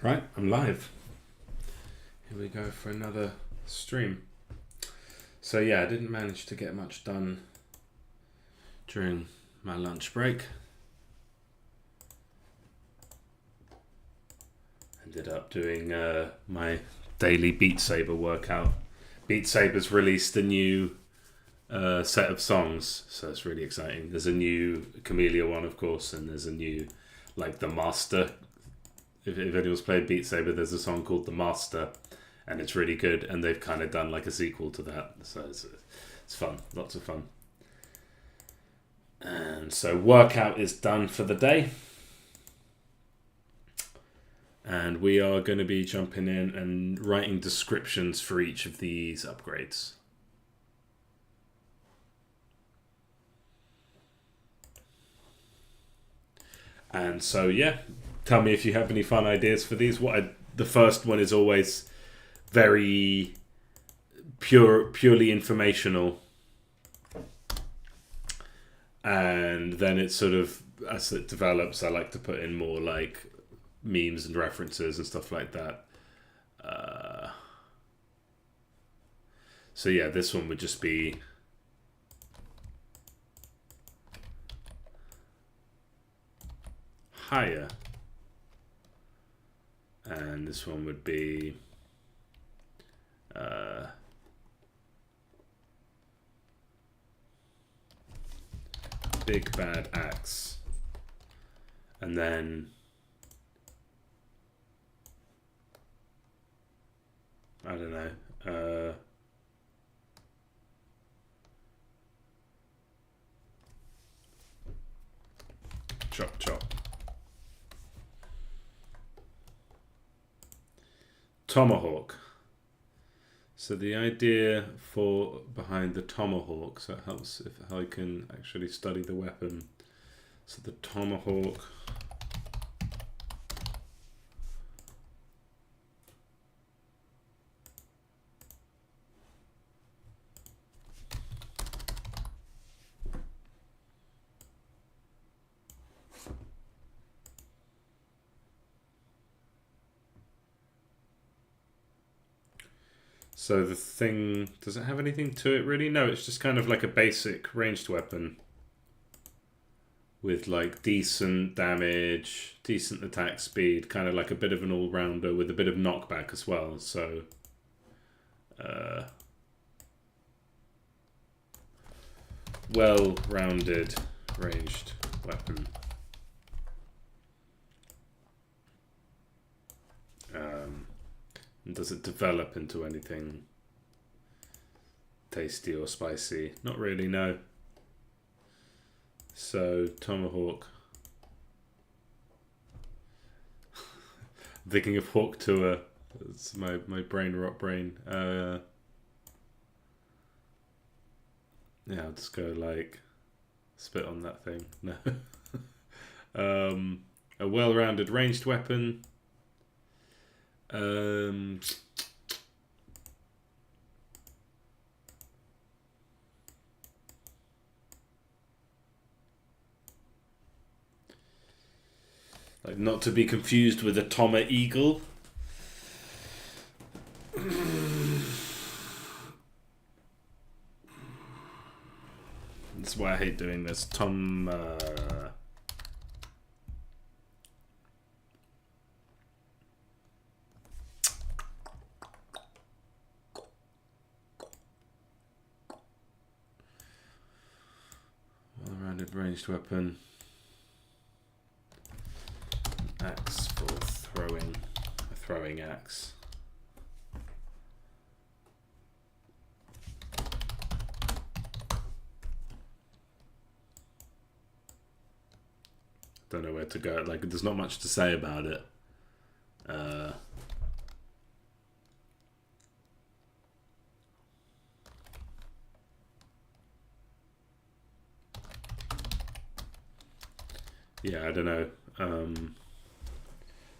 Right, I'm live. Here we go for another stream. So yeah, I didn't manage to get much done during my lunch break. Ended up doing my daily Beat Saber workout. Beat Saber's released a new set of songs, so it's really exciting. There's a new Camellia one, of course, and there's a new, like, The Master. If anyone's played Beat Saber, there's a song called The Master, and it's really good, and they've kind of done like a sequel to that, so it's fun, lots of fun. And so workout is done for the day, and we are going to be jumping in and writing descriptions for each of these upgrades. And so yeah, tell me if you have any fun ideas for these. The first one is always very purely informational, and then it's sort of, as it develops, I like to put in more like memes and references and stuff like that. So yeah, this one would just be higher, and this one would be big bad axe, and then I don't know, chop chop. Tomahawk. So the idea behind the tomahawk, so it helps if I can actually study the weapon. So the tomahawk So the thing, does it have anything to it really? No, it's just kind of like a basic ranged weapon with like decent damage, decent attack speed, kind of like a bit of an all-rounder with a bit of knockback as well. So well-rounded ranged weapon. And does it develop into anything tasty or spicy? Not really, no. So tomahawk. Thinking of hawk tour. It's my brain rot brain. Yeah, I'll just go like spit on that thing. No. A well-rounded ranged weapon. Like, not to be confused with a Toma Eagle. That's why I hate doing this. Well-rounded ranged weapon. Axe for throwing. A throwing axe. Don't know where to go. Like, there's not much to say about it. Yeah, I don't know.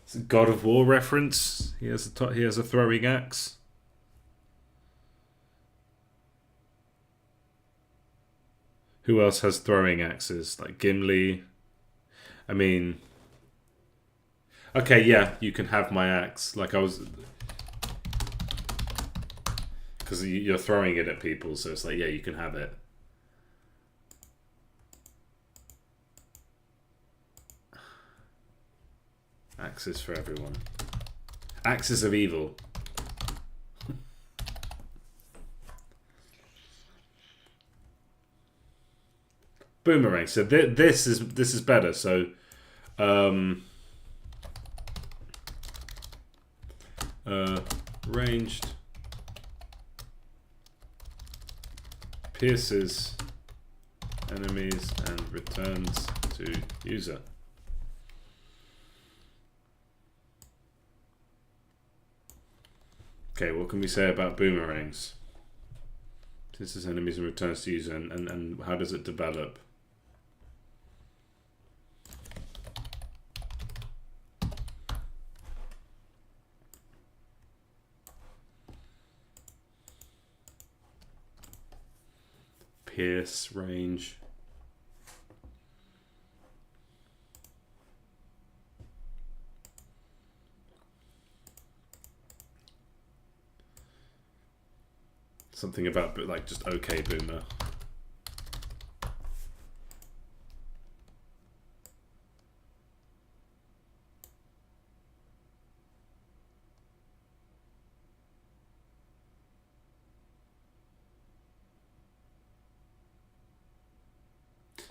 It's a God of War reference. He has a throwing axe. Who else has throwing axes? Like Gimli. I mean, Okay, yeah, you can have my axe. Like I was... Because you're throwing it at people, so it's like, yeah, you can have it. Axes for everyone. Axes of evil. Boomerang. So this is better. So, ranged pierces enemies and returns to user. Okay, what can we say about boomerangs? Pierces enemies and returns to user, and how does it develop? Pierce range. Something about like just okay boomer.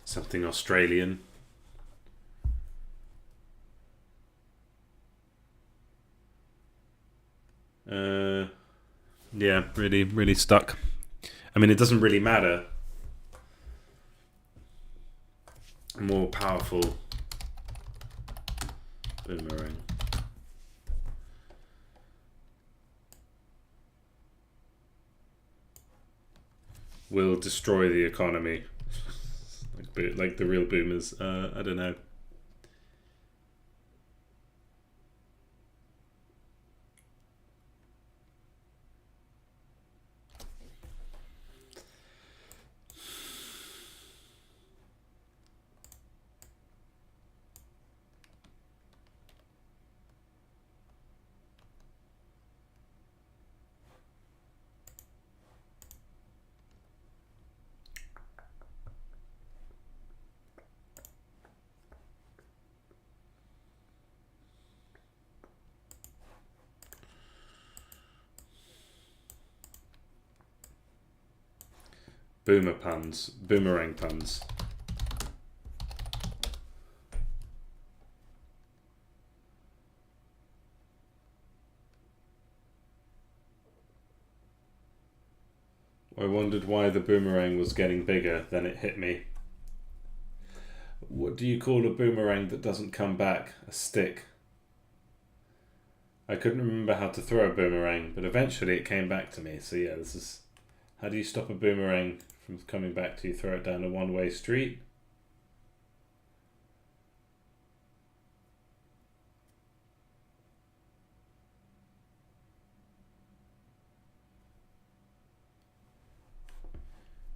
Something Australian. Yeah, really stuck. I mean, it doesn't really matter. More powerful boomerang. Will destroy the economy. Like the real boomers. I don't know. Boomer puns. Boomerang puns. I wondered why the boomerang was getting bigger, then it hit me. What do you call a boomerang that doesn't come back? A stick. I couldn't remember how to throw a boomerang, but eventually it came back to me. So yeah, this is... How do you stop a boomerang from coming back to you? Throw it down a one-way street?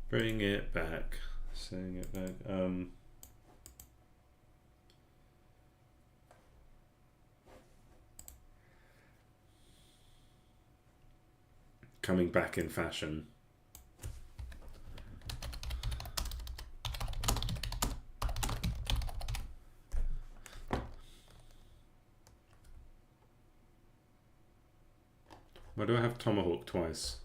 Bring it back. Sing it back. Coming back in fashion. Why do I have tomahawk twice?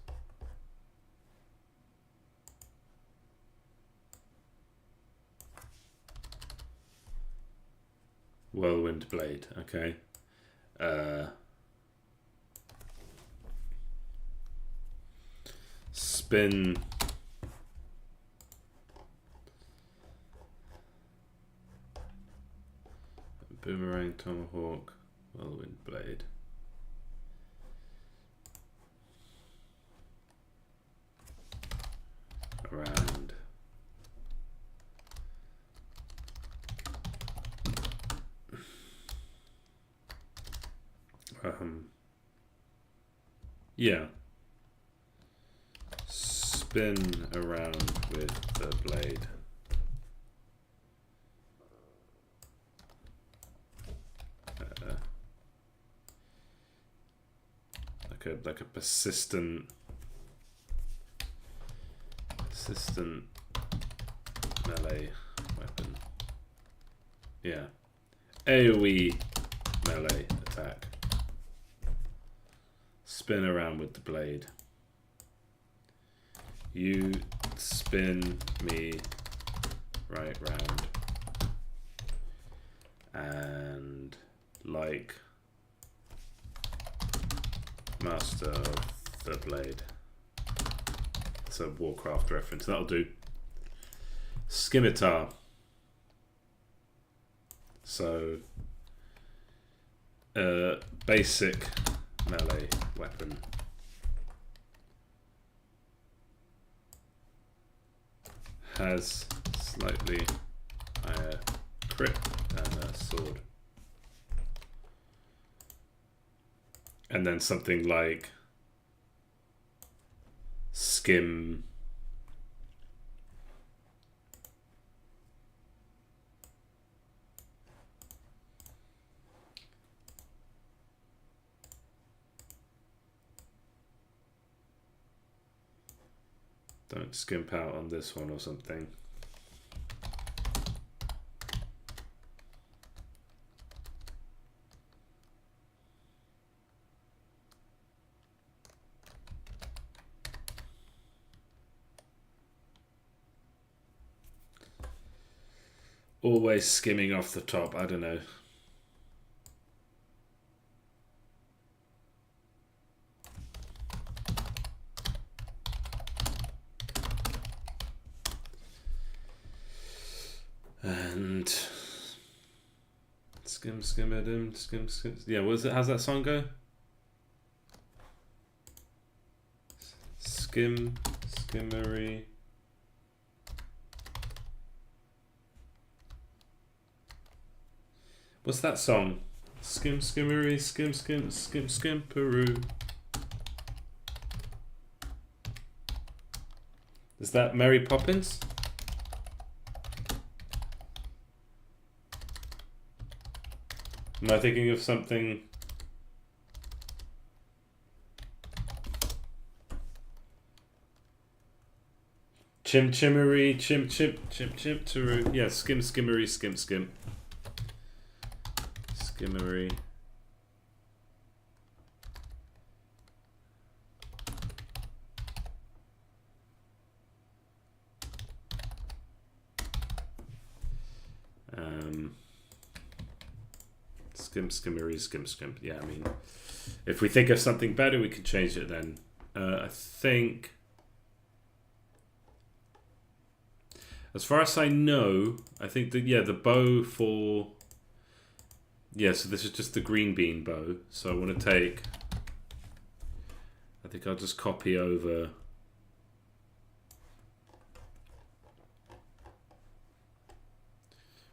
Whirlwind blade, okay. Spin. Boomerang, tomahawk, whirlwind blade. Around. Yeah. Spin around with the blade. like a persistent melee weapon. Yeah. AoE melee attack. Spin around with the blade. You spin me right round. And like Master of the Blade. It's a Warcraft reference. That'll do. Scimitar. So, basic melee weapon. Has slightly higher crit than a sword. And then something like skim. Don't skimp out on this one or something. Always skimming off the top, I don't know. And skim at him, skim. Yeah, what is it? How's that song go? Skimmery. What's that song? Skimmery, skimperoo. Is that Mary Poppins? Am I thinking of something? Chimmery, chimperoo. Yeah, skimmery, skim. Skimmery. Skimmery, skim. Yeah, I mean, if we think of something better, we can change it then. I think, as far as I know, I think that, yeah, the bow for, yeah, so this is just the green bean bow. So I want to take, I think I'll just copy over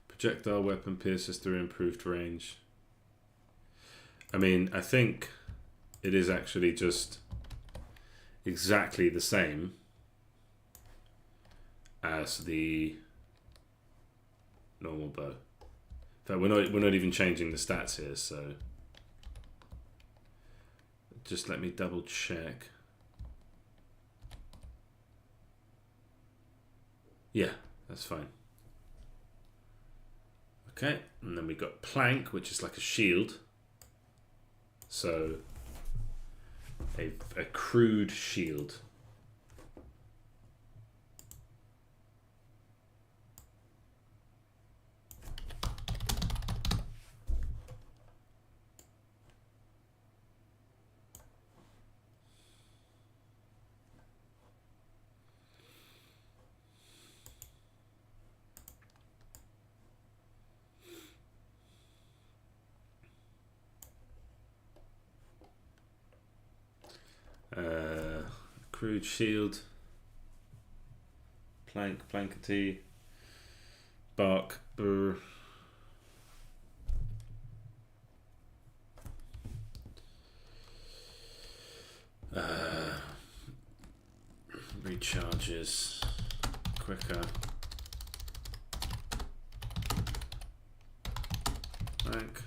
projectile weapon pierces through improved range. I mean, I think it is actually just exactly the same as the normal bow. In fact, we're not even changing the stats here, so just let me double check. Yeah, that's fine. Okay, and then we've got plank, which is like a shield. So a crude shield. Crude shield, plankety, bark, burr. Recharges quicker. Plank.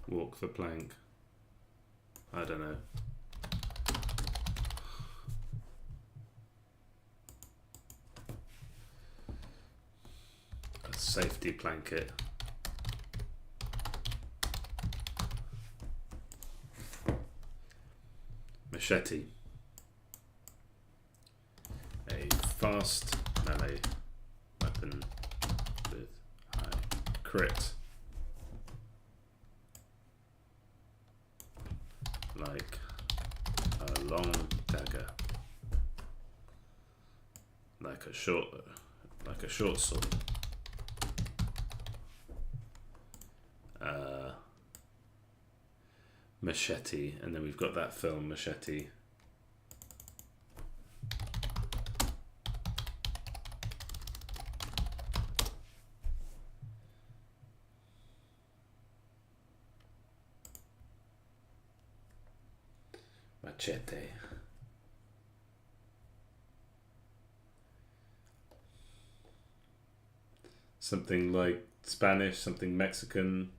Walk the plank. I don't know. A safety blanket. Machete. A fast melee weapon with high crit. Like a long dagger. Like a short sword. Machete, and then we've got that film Machete. Machete. Something like Spanish, something Mexican.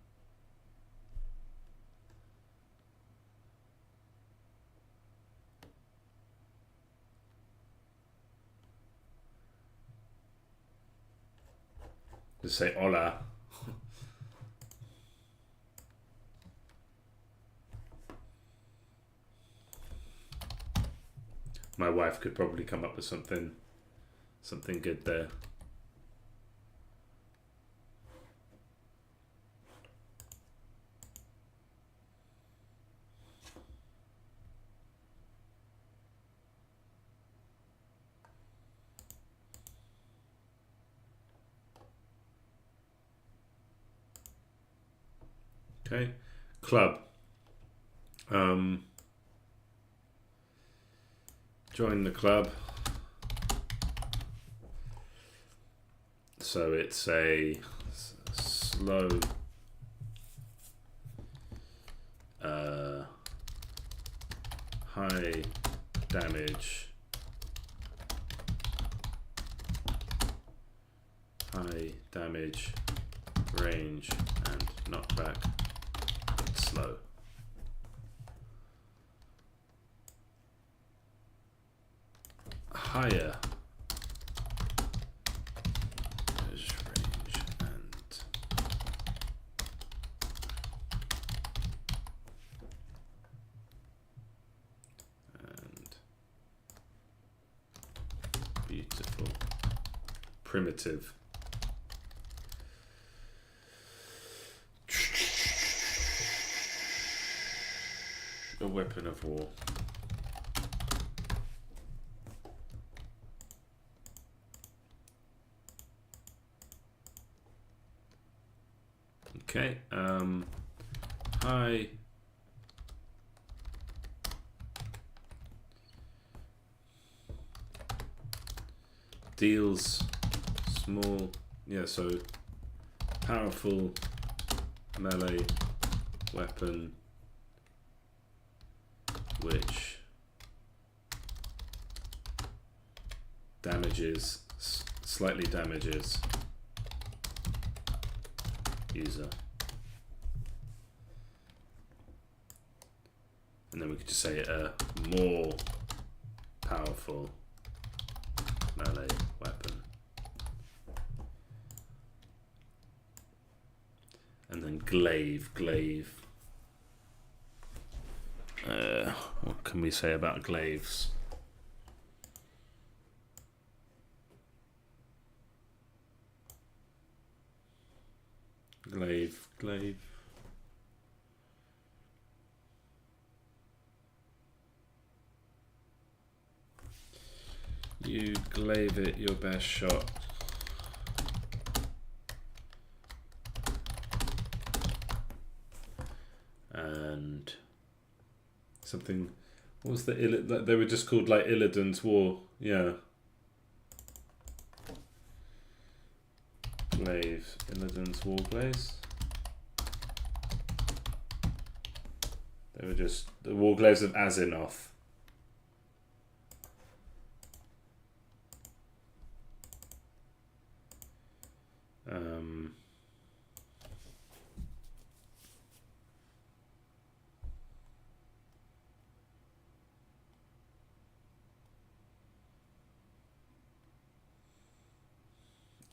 Just say hola. My wife could probably come up with something good there. Okay, club. Join the club. So it's a slow, high damage, range, and knockback. Slow. Higher range and beautiful. Primitive. A weapon of war. Okay, high deals small, so powerful melee weapon which slightly damages user. And then we could just say a more powerful melee weapon. And then glaive. What can we say about glaives? Glaive. You glaive it your best shot. And something, what was they were just called like Illidan's War, Glaive, Illidan's War Glaives. They were just the War Glaives of Azinov.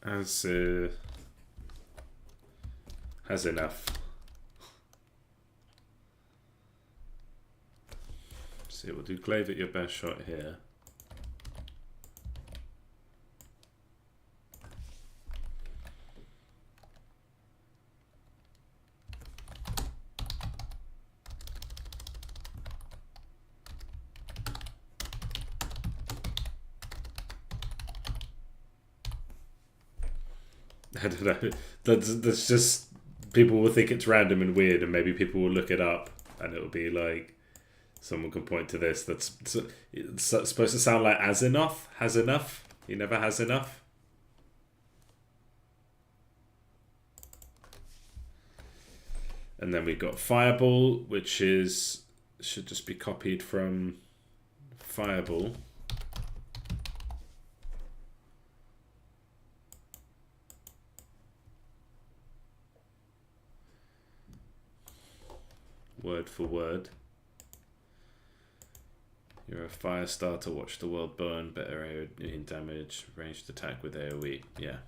has enough. See, we'll do glaive at your best shot here. I don't know. That's just, people will think it's random and weird, and maybe people will look it up, and it'll be like, someone can point to this. It's supposed to sound like as enough, has enough. He never has enough. And then we've got fireball, which should just be copied from fireball. Word for word. You're a fire starter, watch the world burn, better in damage, ranged attack with AoE. Yeah.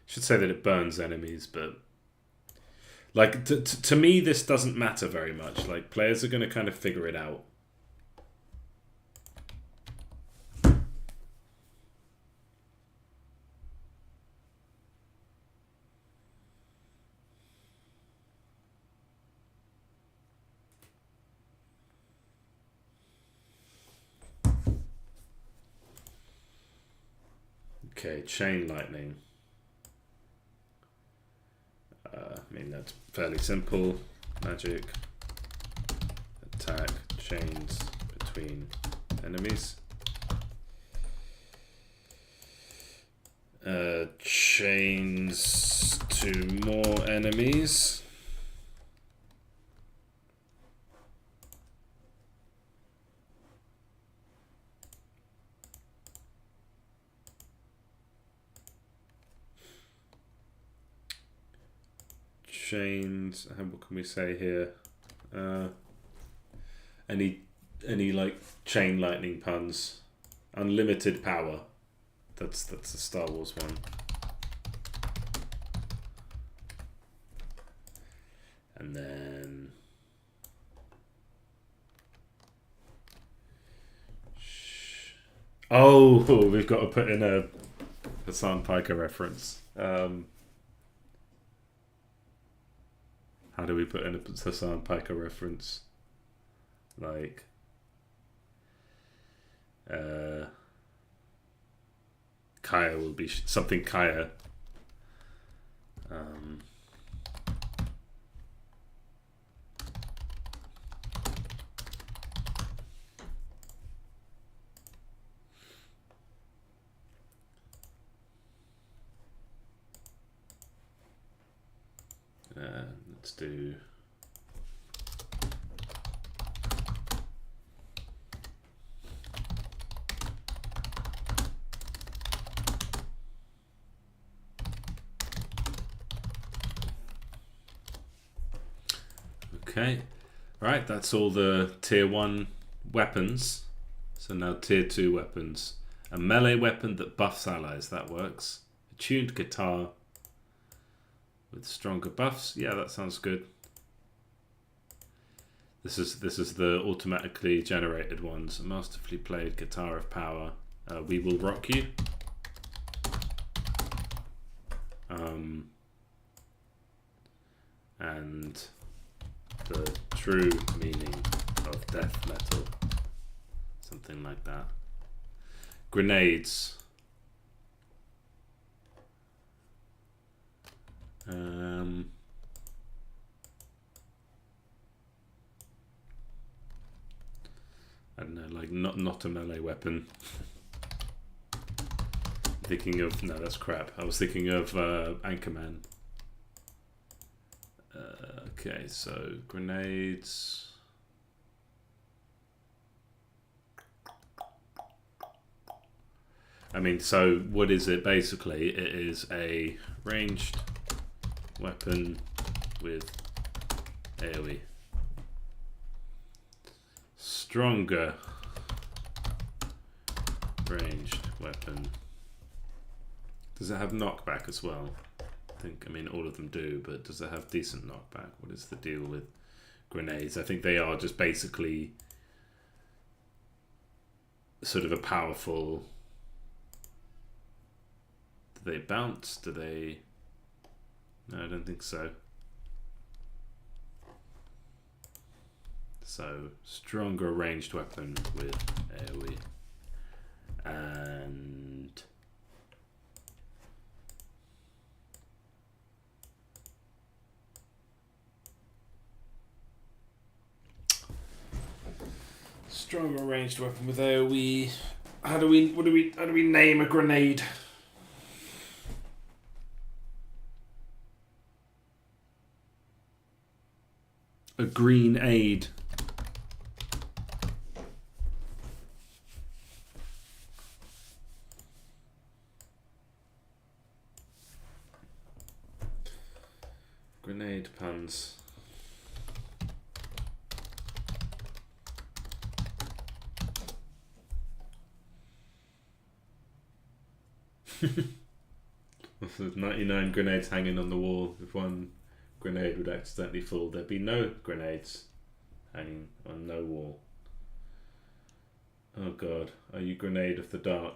Should say that it burns enemies, but like to me this doesn't matter very much. Like, players are going to kind of figure it out. Okay, chain lightning. I mean, that's fairly simple. Magic, attack, chains between enemies. Chains to more enemies. Chains, what can we say here? Any like chain lightning puns? Unlimited power. That's the Star Wars one. And then we've got to put in a Hassan Piker reference. How do we put in a Hassan Piker reference? Like, Kaya will be something Kaya. Let's do okay. Right, that's all the tier 1 weapons. So now tier 2 weapons. A melee weapon that buffs allies, that works. A tuned guitar with stronger buffs. Yeah, that sounds good. This is the automatically generated ones. A masterfully played guitar of power. We will rock you. And the true meaning of death metal. Something like that. Grenades. I don't know, like not a melee weapon. Thinking of, no, that's crap. I was thinking of Anchorman. Okay, so grenades. I mean, so what is it basically? It is a ranged weapon with AoE. Stronger ranged weapon Does it have knockback as well? I mean, all of them do, but does it have decent knockback? What is the deal with grenades? I think they are just basically sort of a powerful... Do they bounce? Do they... No, I don't think so. So, stronger ranged weapon with AoE. And... stronger ranged weapon with AoE. How do we name a grenade? A green aid. Grenade puns. There's 99 grenades hanging on the wall. If one grenade would accidentally fall, there'd be no grenades hanging on no wall. Oh god, are you grenade of the dark?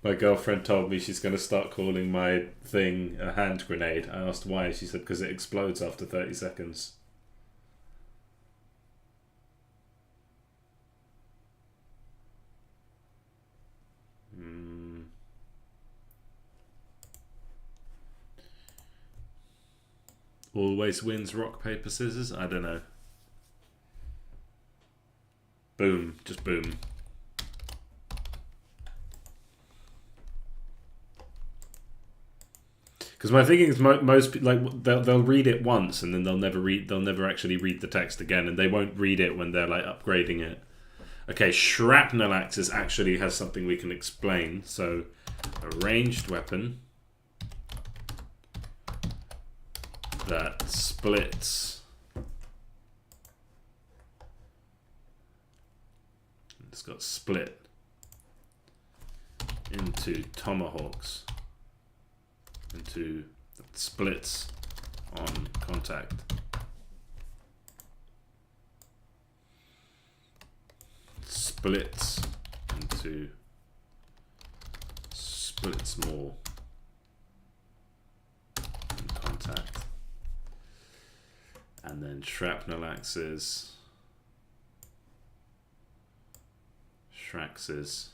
My girlfriend told me she's going to start calling my thing a hand grenade. I asked why. She said because it explodes after 30 seconds. Always wins rock, paper, scissors? I don't know. Boom. Just boom. Because my thinking is most like they'll read it once and then they'll never actually read the text again, and they won't read it when they're like upgrading it. Okay, shrapnel axis actually has something we can explain. So, a ranged weapon that splits. It's got split into tomahawks. Into splits on contact. Splits into splits more in contact. And then shrapnel axes. Shraxes.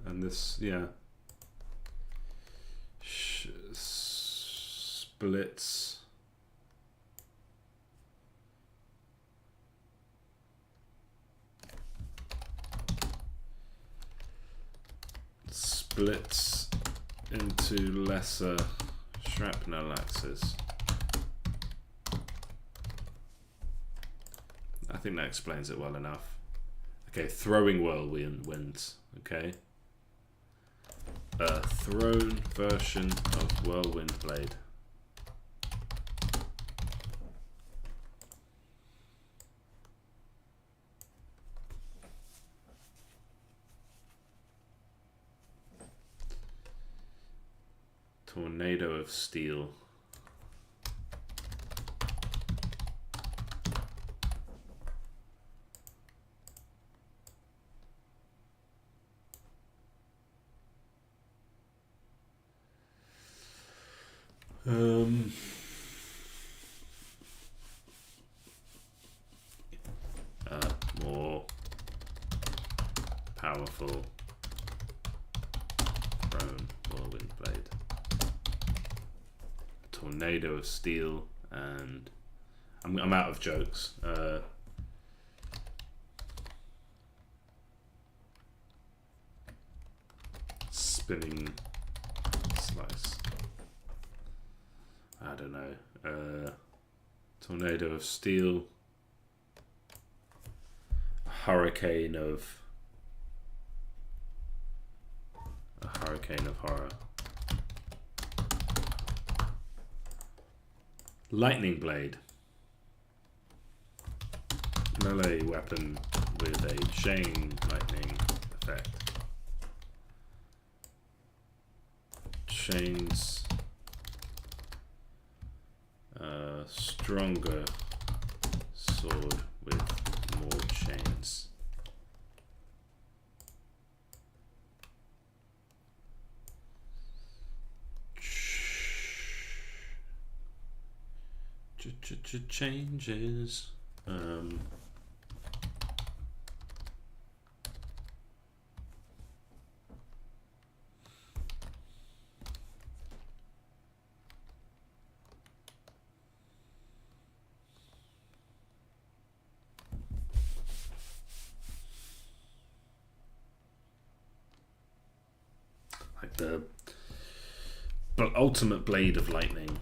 And this, yeah, splits. Splits into lesser shrapnel axes. I think that explains it well enough. Okay, throwing whirlwinds. Okay. A thrown version of whirlwind blade. Tornado of steel. More powerful thrown whirlwind blade. Tornado of steel, and I'm out of jokes. Spinning slice. I don't know. Tornado of steel. hurricane of horror. Lightning blade. Melee weapon with a chain lightning effect. Chains. Stronger sword with more chains. Changes. Like the ultimate blade of lightning.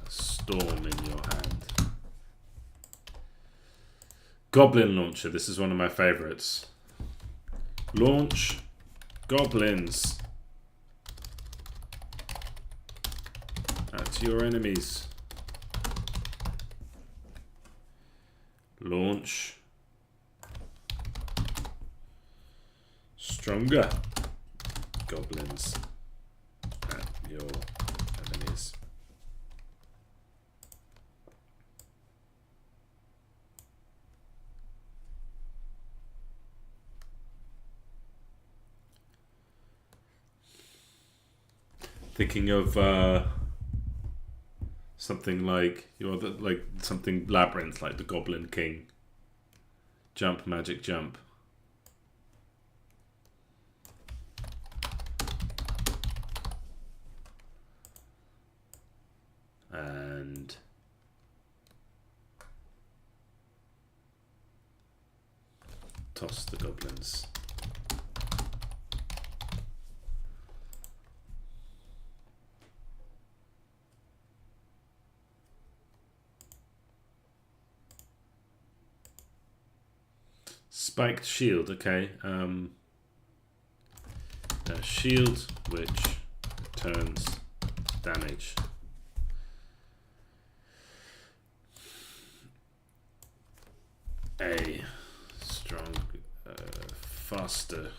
Storm in your hand. Goblin launcher. This is one of my favorites. Launch goblins at your enemies. Launch stronger goblins at your enemies. Thinking of something like something labyrinth, like the Goblin King. Jump, magic jump. And toss the goblins. Spiked shield, okay. A shield which returns damage. A strong, faster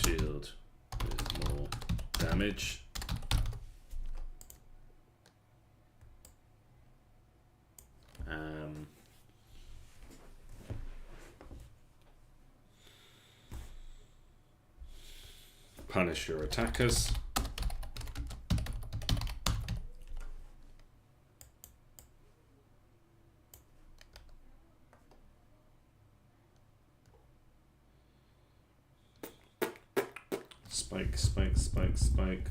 shield with more damage. Punish your attackers. Spike, spike, spike, spike.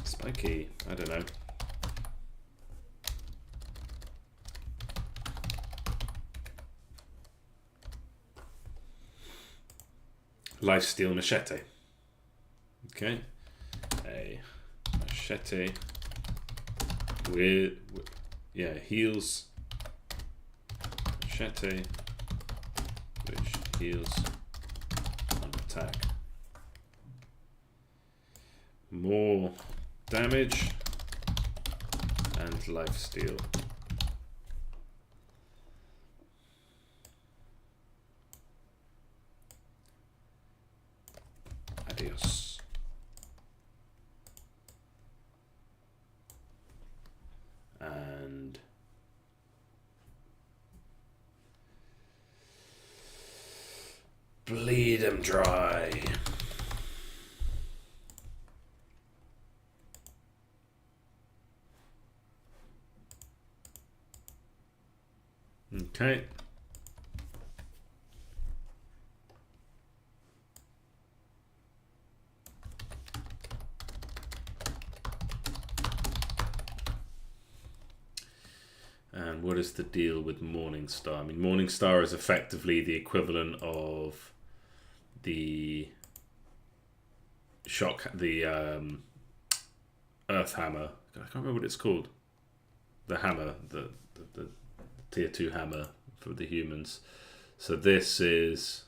Spiky, I don't know. Lifesteal machete. Okay. A machete with yeah, heals. Machete which heals on attack. More damage and lifesteal. Adios. And bleed them dry. Okay. And what is the deal with Morningstar? I mean, Morningstar is effectively the equivalent of the Earth Hammer. I can't remember what it's called. The hammer, the tier 2 hammer for the humans. So this is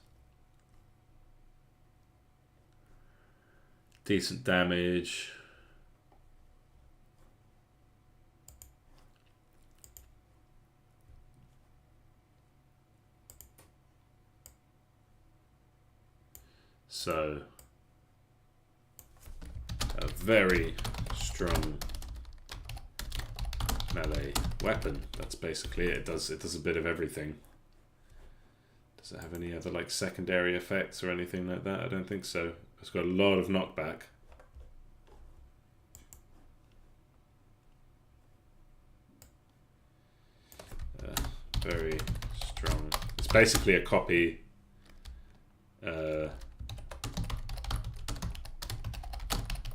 decent damage. So a very strong melee weapon. That's basically it. It does a bit of everything. Does it have any other like secondary effects or anything like that? I don't think so. It's got a lot of knockback. Very strong. It's basically a copy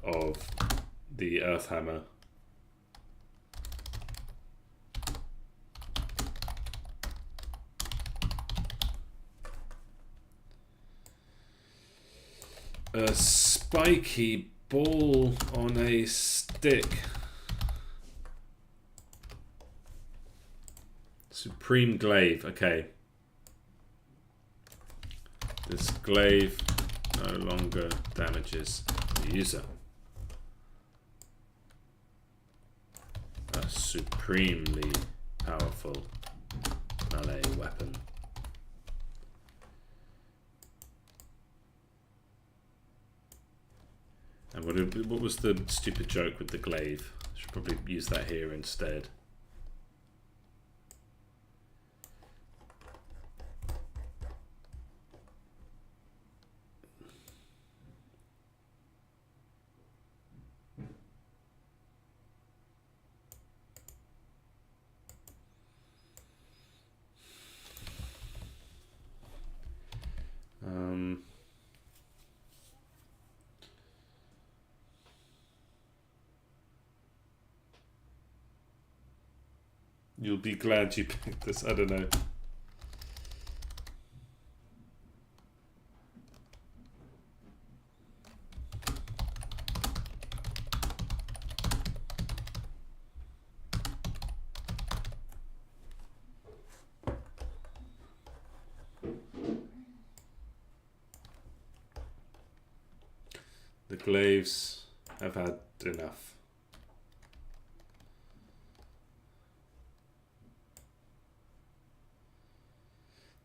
of the Earth Hammer. A spiky ball on a stick. Supreme glaive. Okay. This glaive no longer damages the user. A supremely powerful melee weapon. And what was the stupid joke with the glaive? I should probably use that here instead. You'll be glad you picked this. I don't know. The glaives have had enough.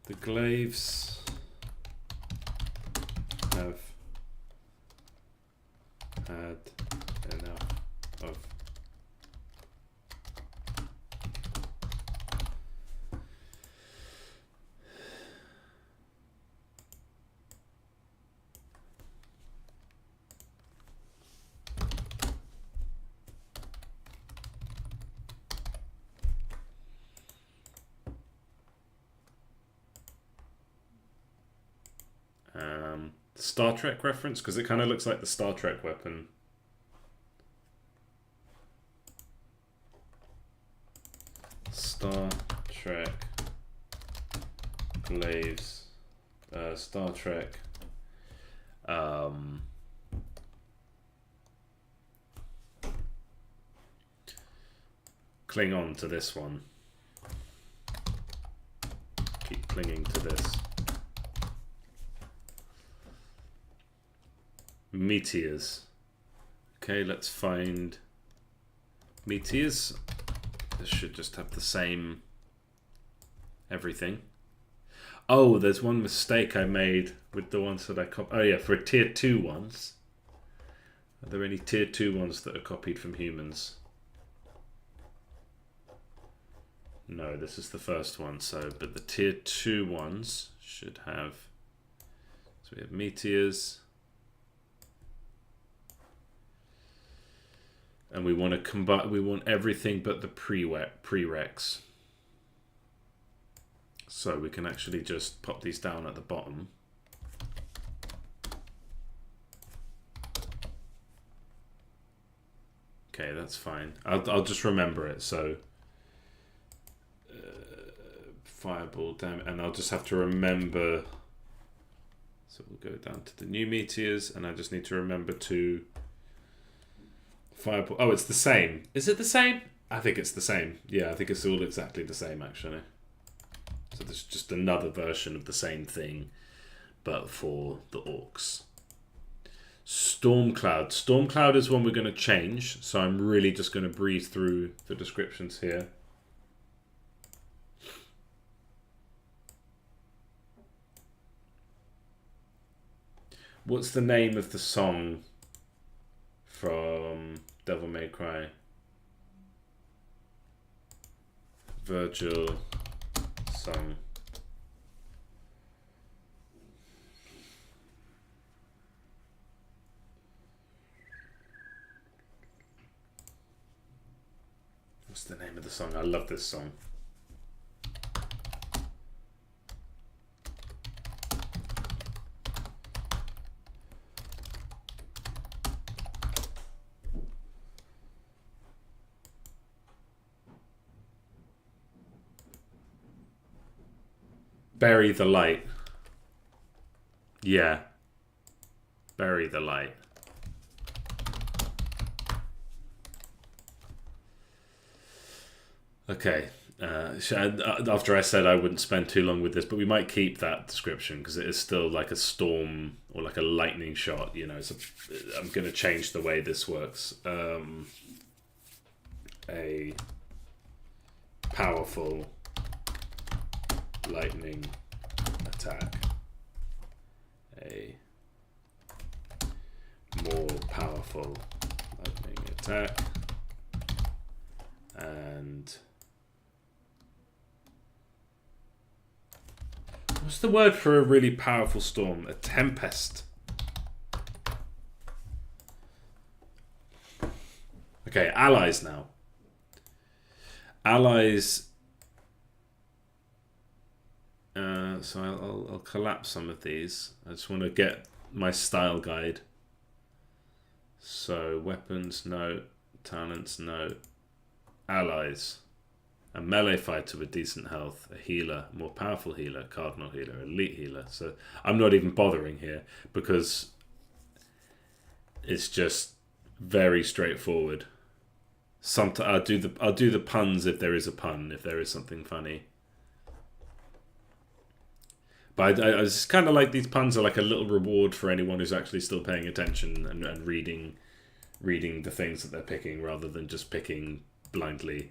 The glaives have had enough of. Star Trek reference, because it kind of looks like the Star Trek weapon. Star Trek glaives. Star Trek. Cling on to this one. Keep clinging to this. Meteors. Okay, let's find meteors. This should just have the same everything. Oh, there's one mistake I made with the ones that I copied. Oh yeah, for tier 2 ones. Are there any tier 2 ones that are copied from humans? No, this is the first one. So, but the tier 2 ones should have. So we have meteors. And we want to combine. We want everything but the prereqs. So we can actually just pop these down at the bottom. Okay, that's fine. I'll just remember it. So fireball, damn it. And I'll just have to remember. So we'll go down to the new meteors, and I just need to remember to fireball. Oh, it's the same. Is it the same? I think it's the same. Yeah, I think it's all exactly the same, actually. So there's just another version of the same thing, but for the orcs. Stormcloud. Stormcloud is one we're going to change, so I'm really just going to breeze through the descriptions here. What's the name of the song from Devil May Cry? Virgil song. What's the name of the song? I love this song. Bury the light. Yeah. Bury the light. Okay. After I said I wouldn't spend too long with this, but we might keep that description because it is still like a storm or like a lightning shot. You know, I'm going to change the way this works. A powerful lightning attack. A more powerful lightning attack. And what's the word for a really powerful storm? A tempest. Okay, allies now. Allies. So I'll collapse some of these. I just want to get my style guide. So weapons, no. Talents, no. Allies. A melee fighter with decent health. A healer, more powerful healer. Cardinal healer, elite healer. So I'm not even bothering here because it's just very straightforward. I'll do the puns if there is a pun, if there is something funny. But I just kind of like these puns are like a little reward for anyone who's actually still paying attention and reading the things that they're picking rather than just picking blindly.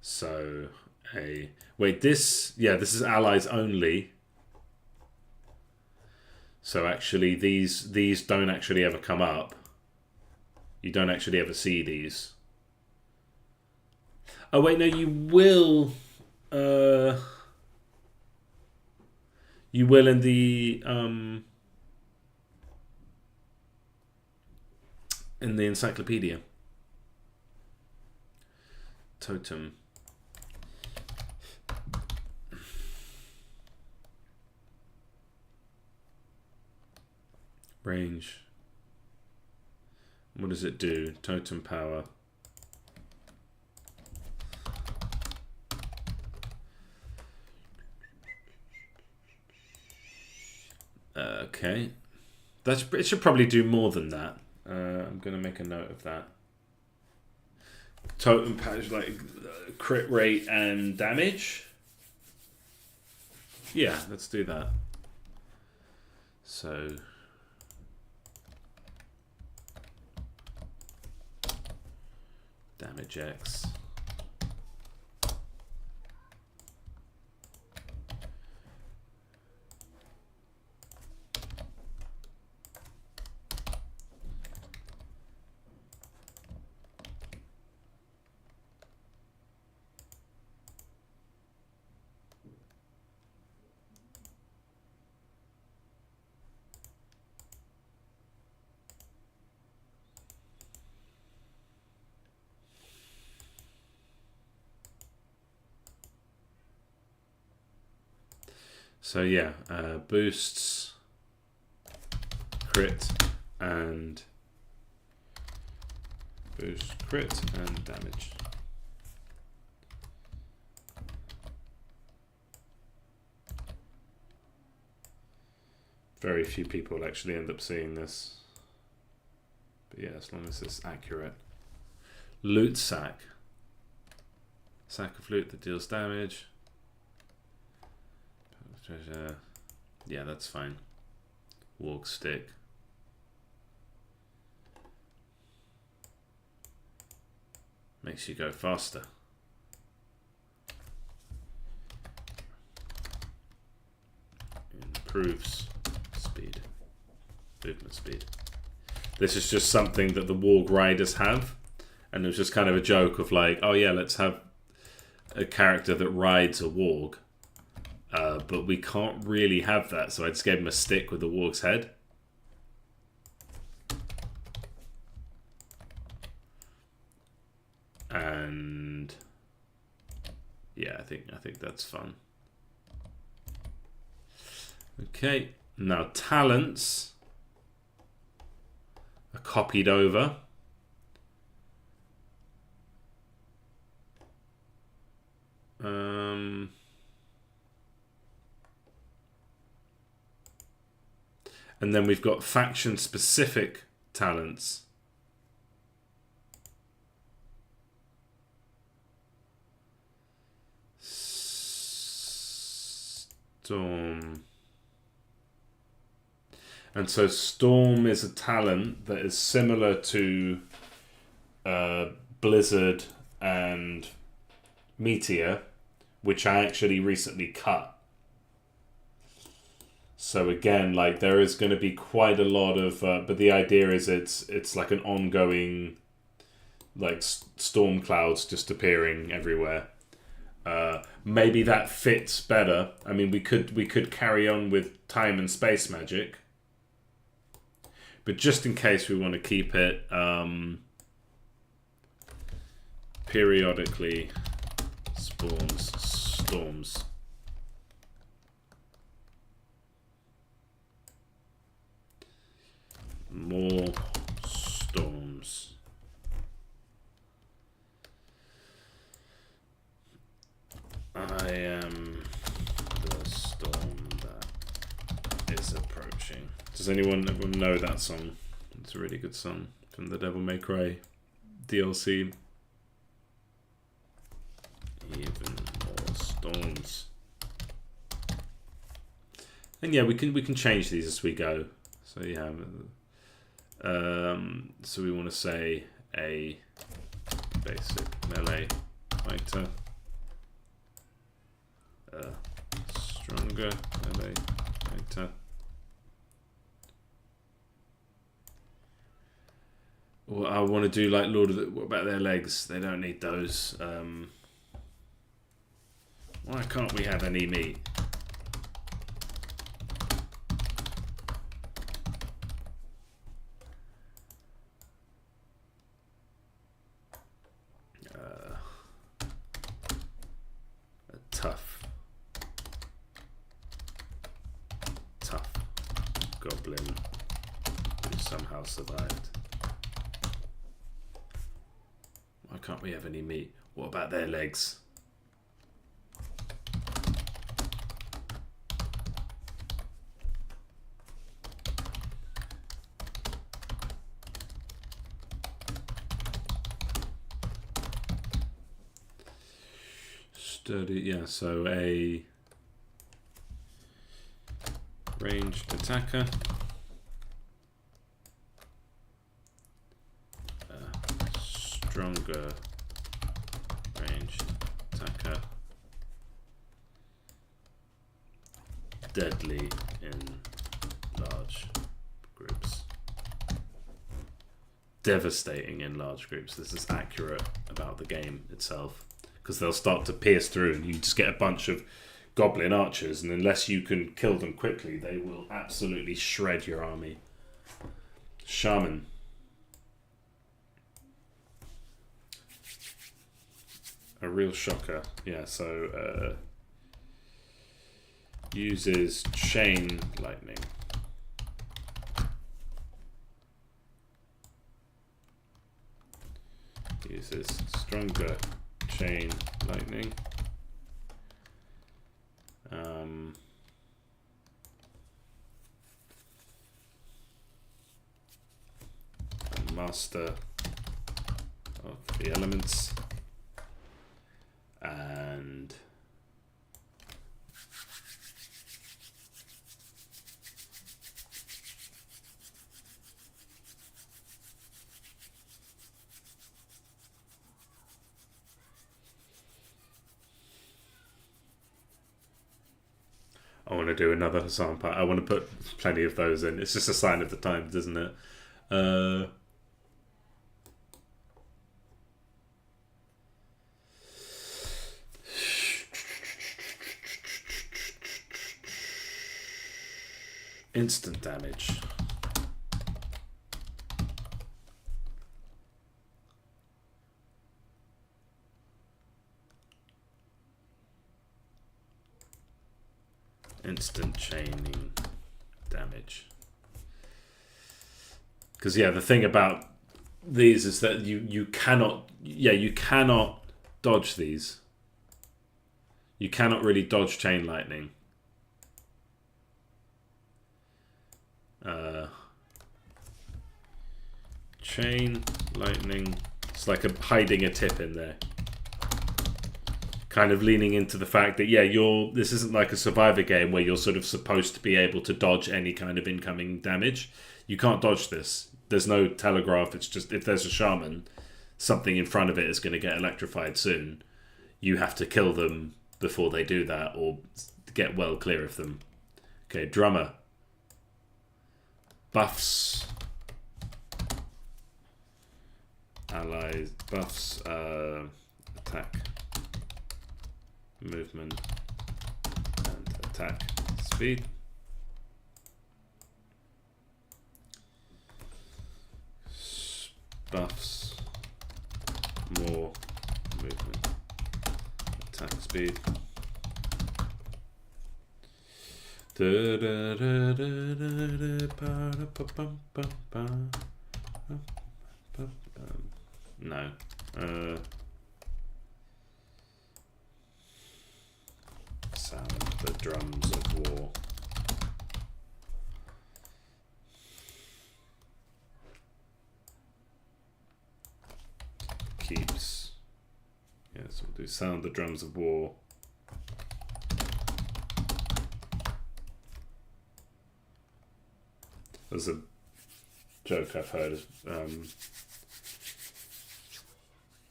So this is allies only. So actually these don't actually ever come up. You don't actually ever see these. Oh wait, no, you will in the encyclopedia. Totem. Range. What does it do? Totem power. Okay. It should probably do more than that. I'm going to make a note of that. Totem power is like crit rate and damage. Yeah, let's do that. So damage X. So yeah, boosts, crit, and boost, crit, and damage. Very few people actually end up seeing this. But yeah, as long as it's accurate. Loot sack. Sack of loot that deals damage. Treasure. Yeah, that's fine. Walk stick. Makes you go faster. Improves speed. Movement speed. This is just something that the warg riders have. And it was just kind of a joke of like, oh yeah, let's have a character that rides a warg. But we can't really have that, so I just gave him a stick with the warg's head. And yeah, I think that's fun. Okay, now talents are copied over. And then we've got faction-specific talents. Storm. And so Storm is a talent that is similar to Blizzard and Meteor, which I actually recently cut. So again, like there is going to be quite a lot of, but the idea is it's like an ongoing, like storm clouds just appearing everywhere. Maybe that fits better. I mean, we could carry on with time and space magic, but just in case we want to keep it, periodically spawns storms. More storms. I am the storm that is approaching. Does everyone know that song? It's a really good song from the Devil May Cry DLC. Even more storms. And yeah, we can change these as we go. So yeah. So we want to say a basic melee fighter, stronger melee fighter. Well, I want to do like Lord of the... What about their legs? They don't need those. Why can't we have any meat? Goblin who somehow survived. Why can't we have any meat? What about their legs? Sturdy, yeah, so a ranged attacker. Stronger ranged attacker. Deadly in large groups. Devastating in large groups. This is accurate about the game itself. Because they'll start to pierce through and you just get a bunch of goblin archers, and unless you can kill them quickly, they will absolutely shred your army. Shaman. A real shocker. Yeah, so Uses chain lightning. Uses stronger chain lightning. Master of the elements, and I want to do another Hassan part. I want to put plenty of those in. It's just a sign of the times, isn't it? Instant damage. Instant chaining damage. Because yeah, the thing about these is that you cannot dodge these. You cannot really dodge chain lightning. Chain lightning. It's like hiding a tip in there. Kind of leaning into the fact that this isn't like a Survivor game where you're sort of supposed to be able to dodge any kind of incoming damage. You can't dodge this. There's no telegraph. It's just if there's a shaman, something in front of it is going to get electrified soon. You have to kill them before they do that or get well clear of them. Okay, drummer. Buffs. Allies. Buffs. Attack. Movement. And attack. Speed. Buffs. More. Movement. Attack speed. No. Sound the drums of war. Keeps. Yes, we'll do sound the drums of war. There's a joke I've heard.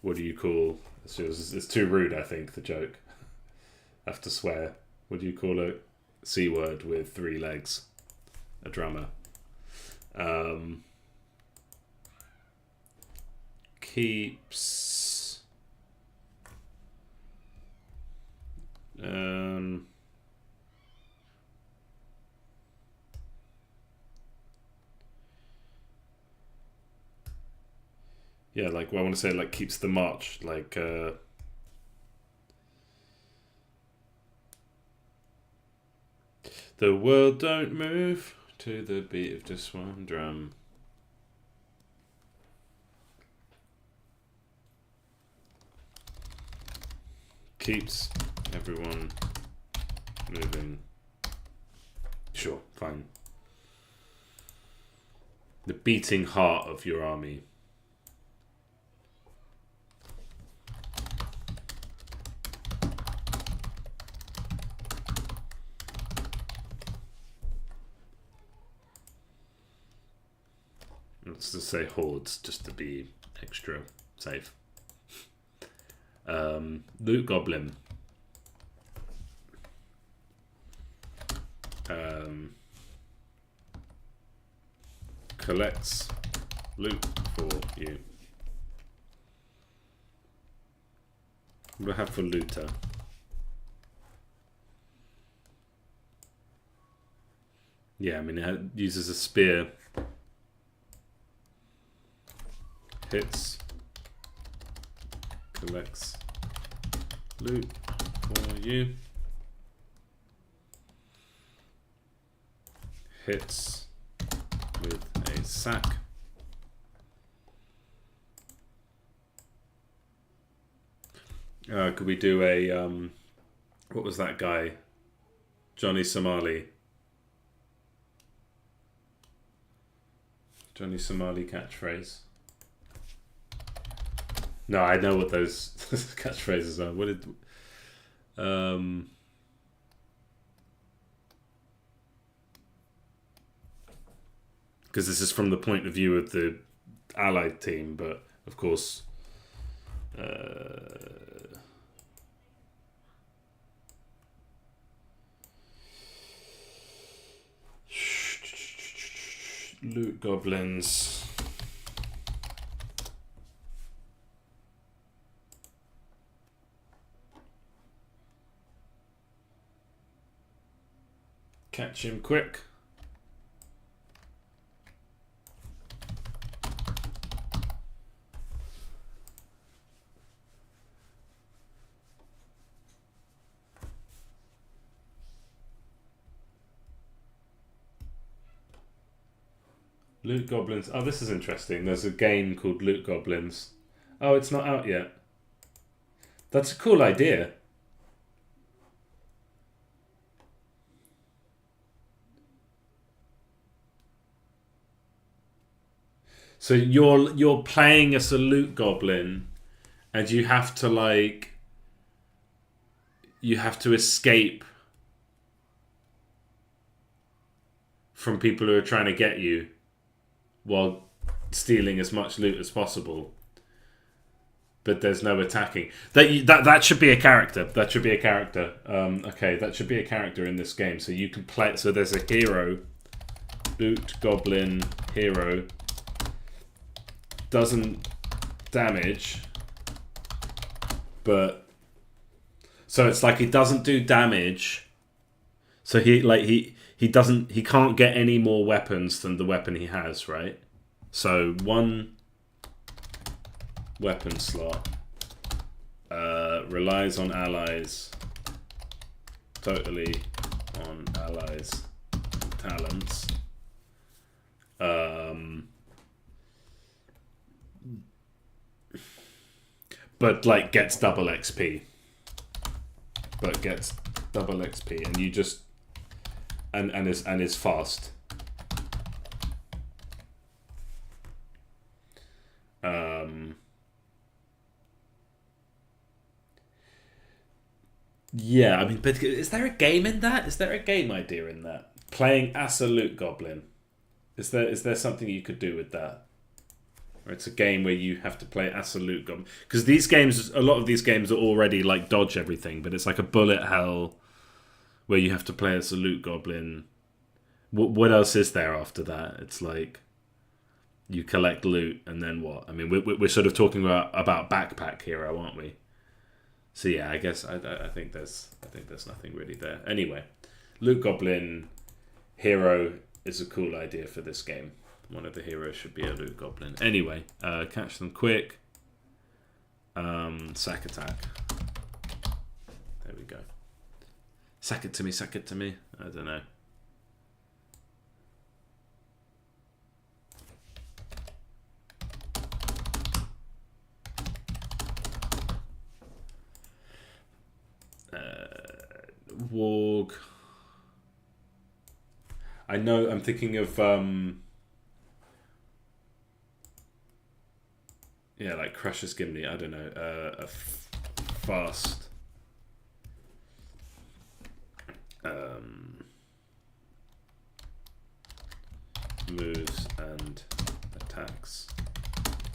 What do you call? It's too rude, I think, the joke. I have to swear. What do you call a C word with 3 legs? A drummer. Keeps. Yeah, like, well, I want to say, like, keeps the march, like, the world don't move to the beat of just one drum. Keeps everyone moving. Sure, fine. The beating heart of your army. Let's just say hordes, just to be extra safe. Loot Goblin. Collects loot for you. What do I have for looter? Yeah, I mean, it uses a spear. Hits. Collects loot for you. hits with a sack. Could we do a what was that guy? Johnny Somali. Johnny Somali catchphrase. No, I know what those catchphrases are. What did because this is from the point of view of the Allied team, but of course loot goblins. Catch him quick. Loot Goblins. Oh, this is interesting. There's a game called Loot Goblins. Oh, it's not out yet. That's a cool idea. So you're playing as a loot goblin, and you have to escape from people who are trying to get you, while stealing as much loot as possible. But there's no attacking. That should be a character. That should be a character. Okay, that should be a character in this game. So you can play. So there's a hero, loot goblin hero. Doesn't damage, but so it's like he doesn't do damage. So he can't get any more weapons than the weapon he has, right? So one weapon slot relies on allies, totally on allies' talents. But like gets double XP. And you just and is fast. Yeah, I mean, but is there a game in that? Is there a game idea in that? Playing as a loot goblin. Is there something you could do with that? Or it's a game where you have to play as a loot goblin. Because a lot of these games are already like dodge everything, but it's like a bullet hell where you have to play as a loot goblin. What else is there after that? It's like you collect loot and then what? I mean, we're sort of talking about Backpack Hero, aren't we? So yeah, I guess I think there's nothing really there. Anyway, loot goblin hero is a cool idea for this game. One of the heroes should be a loot goblin. Anyway, catch them quick. Sack attack. There we go. Sack it to me, sack it to me. I don't know. Warg. I know, I'm thinking of yeah, like Crusher's Gimli. I don't know. A fast moves and attacks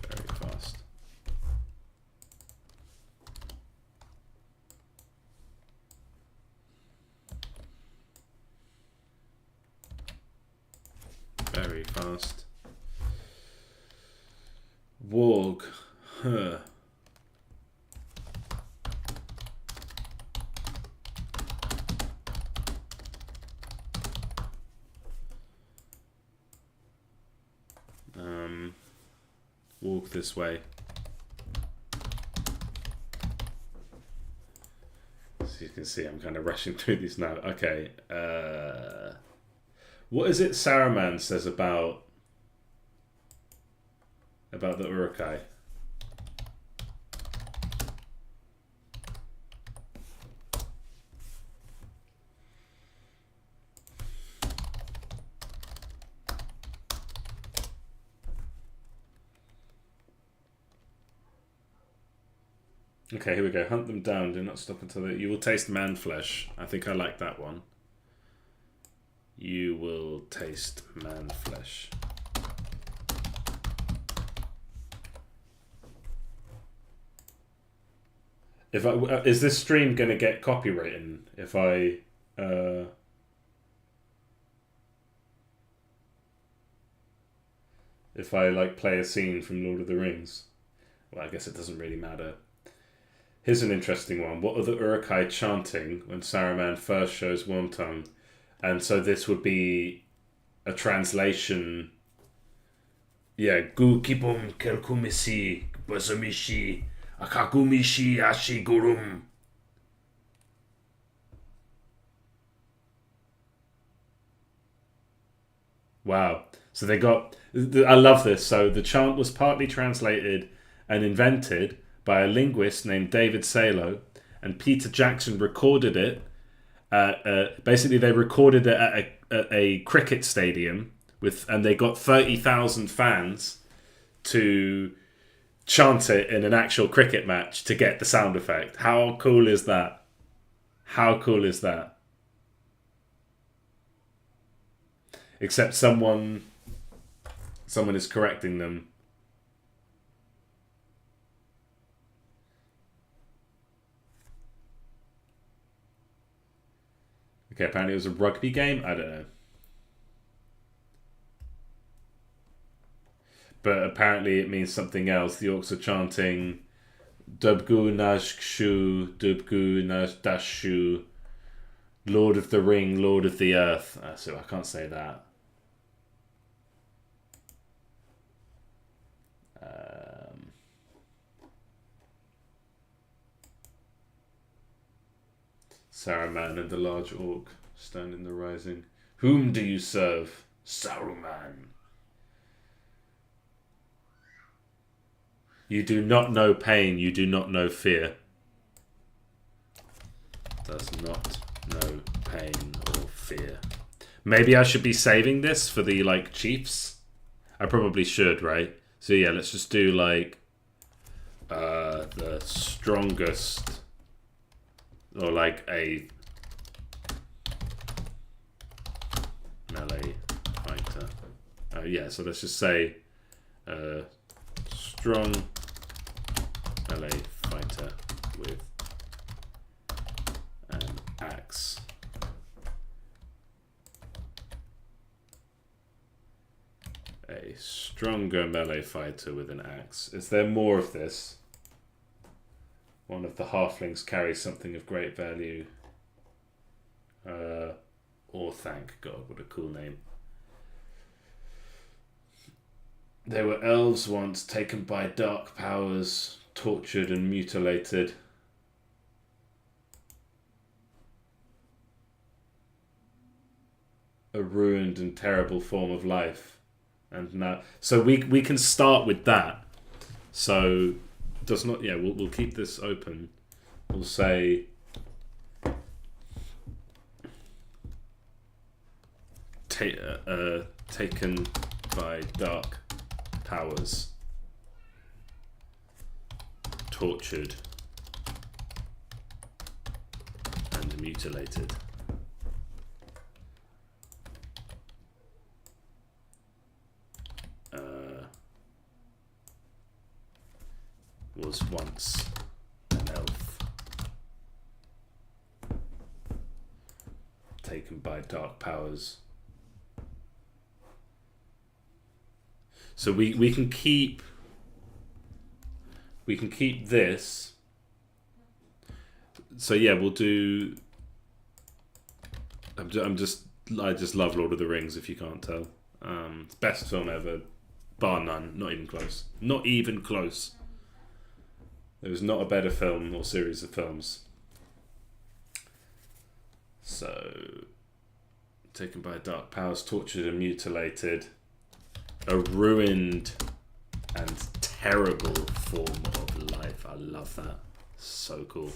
very fast. Very fast. Warg. Huh. Walk this way. So you can see I'm kind of rushing through these now. Okay. What is it Saruman says about the Uruk-hai? Okay, here we go. Hunt them down. Do not stop until you will taste man flesh. I think I like that one. You will taste man flesh. Is this stream going to get copywritten if I like play a scene from Lord of the Rings? Well, I guess it doesn't really matter. Here's an interesting one. What are the Uruk-hai chanting when Saruman first shows Wormtongue? And so this would be a translation. Yeah, Gu kipum kelkumisi basamishi akakumishi ashigurum. Wow. So they got... I love this. So the chant was partly translated and invented by a linguist named David Salo, and Peter Jackson recorded it. Basically, they recorded it at a cricket stadium and they got 30,000 fans to chant it in an actual cricket match to get the sound effect. How cool is that? How cool is that? Except someone is correcting them. Okay, apparently it was a rugby game. I don't know. But apparently it means something else. The orcs are chanting Dubgu Najkshu, Dubgu Najdashu, Lord of the Ring, Lord of the Earth. So I can't say that. Saruman and the large orc stand in the rising. Whom do you serve? Saruman. You do not know pain, you do not know fear. Does not know pain or fear. Maybe I should be saving this for the, like, chiefs? I probably should, right? So yeah, let's just do, like, the strongest... Or like a melee fighter. Yeah, so let's just say strong melee fighter with an axe. A stronger melee fighter with an axe. Is there more of this? One of the halflings carries something of great value. Or thank God, what a cool name. They were elves once, taken by dark powers, tortured and mutilated. A ruined and terrible form of life. And now, so we can start with that. So does not, yeah, we'll keep this open. We'll say taken by dark powers, tortured and mutilated. Was once an elf, taken by dark powers. So we can keep this. So yeah, we'll do. I just love Lord of the Rings. If you can't tell, it's best film ever, bar none. Not even close. Not even close. There was not a better film or series of films. So taken by dark powers, tortured and mutilated. A ruined and terrible form of life. I love that. So cool.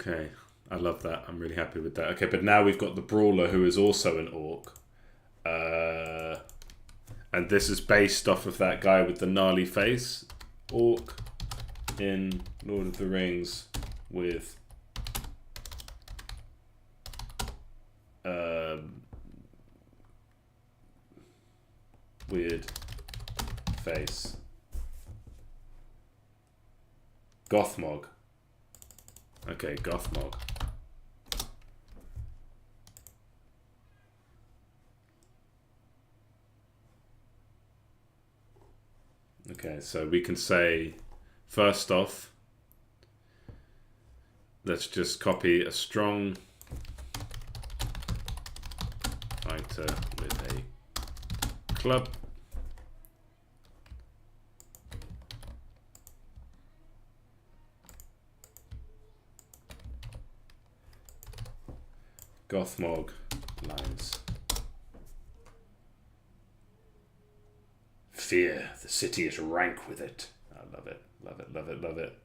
Okay, I love that. I'm really happy with that. Okay, but now we've got the Brawler, who is also an orc. And this is based off of that guy with the gnarly face. Orc in Lord of the Rings with weird face. Gothmog. Okay, Gothmog. Okay, so we can say, first off, let's just copy a strong fighter with a club. Gothmog lines. Fear, the city is rank with it. I love it, love it, love it, love it.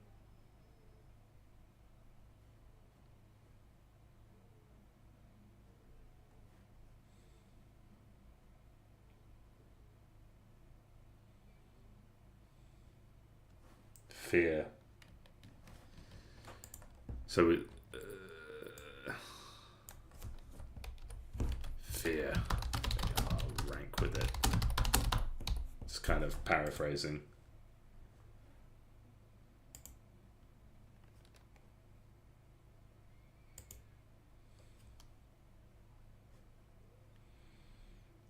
Fear. So it, fear. I'll rank with it. It's kind of paraphrasing.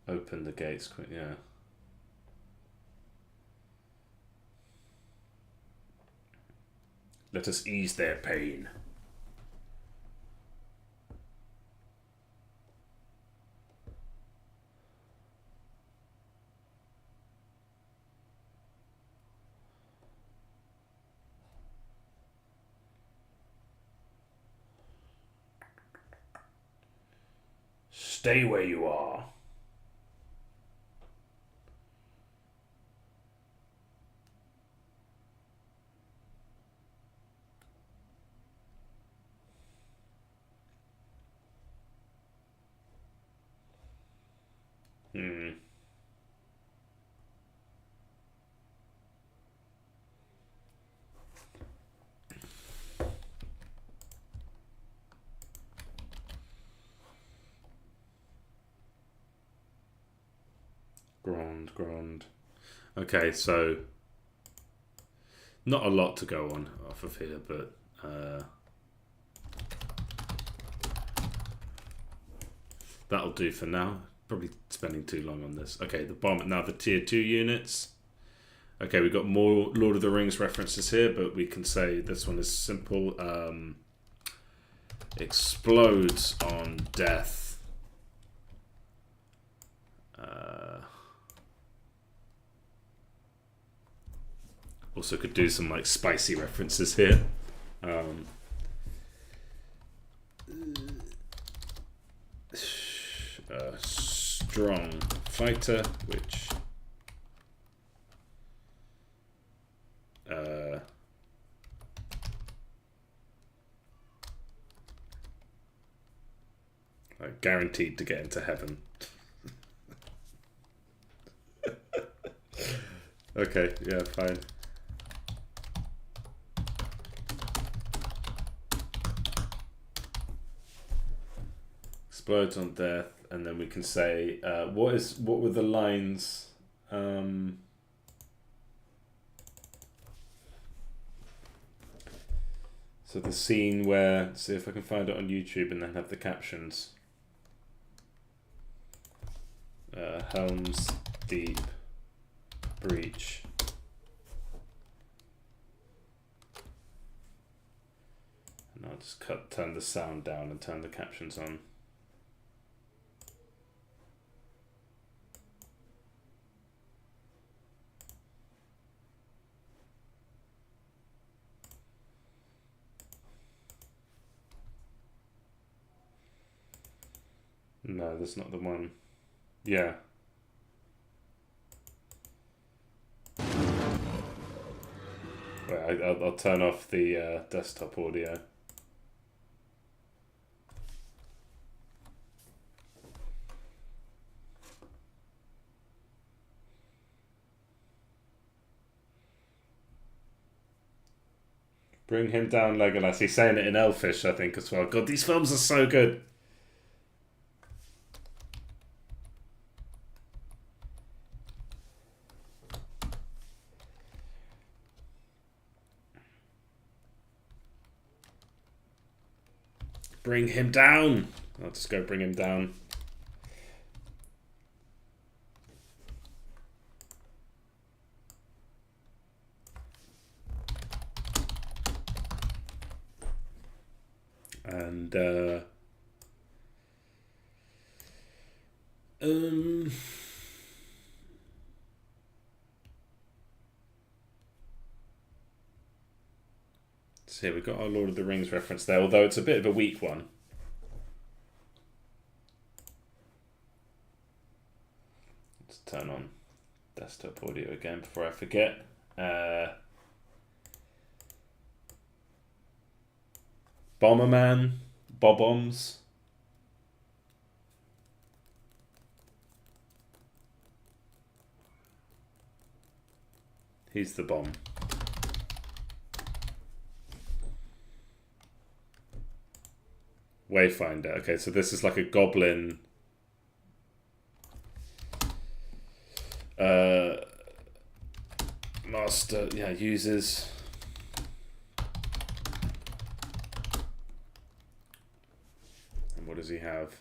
Open the gates quick, yeah. Let us ease their pain. Stay where you are. Grand. Okay, so not a lot to go on off of here, but that'll do for now. Probably spending too long on this. Okay, the bomb. Now the tier 2 units. Okay, we've got more Lord of the Rings references here, but we can say this one is simple. Explodes on death. Also could do some like spicy references here. Strong fighter, which guaranteed to get into heaven. Okay, yeah, fine. Explodes on death, and then we can say what were the lines? So the scene where, see if I can find it on YouTube and then have the captions. Helm's Deep breach Just turn the sound down and turn the captions on. No, that's not the one. Yeah. Wait, I'll turn off the desktop audio. Bring him down, Legolas. He's saying it in Elfish, I think, as well. God, these films are so good. Bring him down. I'll just go bring him down. And so yeah, we've got our Lord of the Rings reference there, although it's a bit of a weak one. Let's turn on desktop audio again before I forget. Bomberman, Bob-ombs. He's the bomb. Wayfinder. Okay, so this is like a goblin. Master, yeah, uses. And what does he have?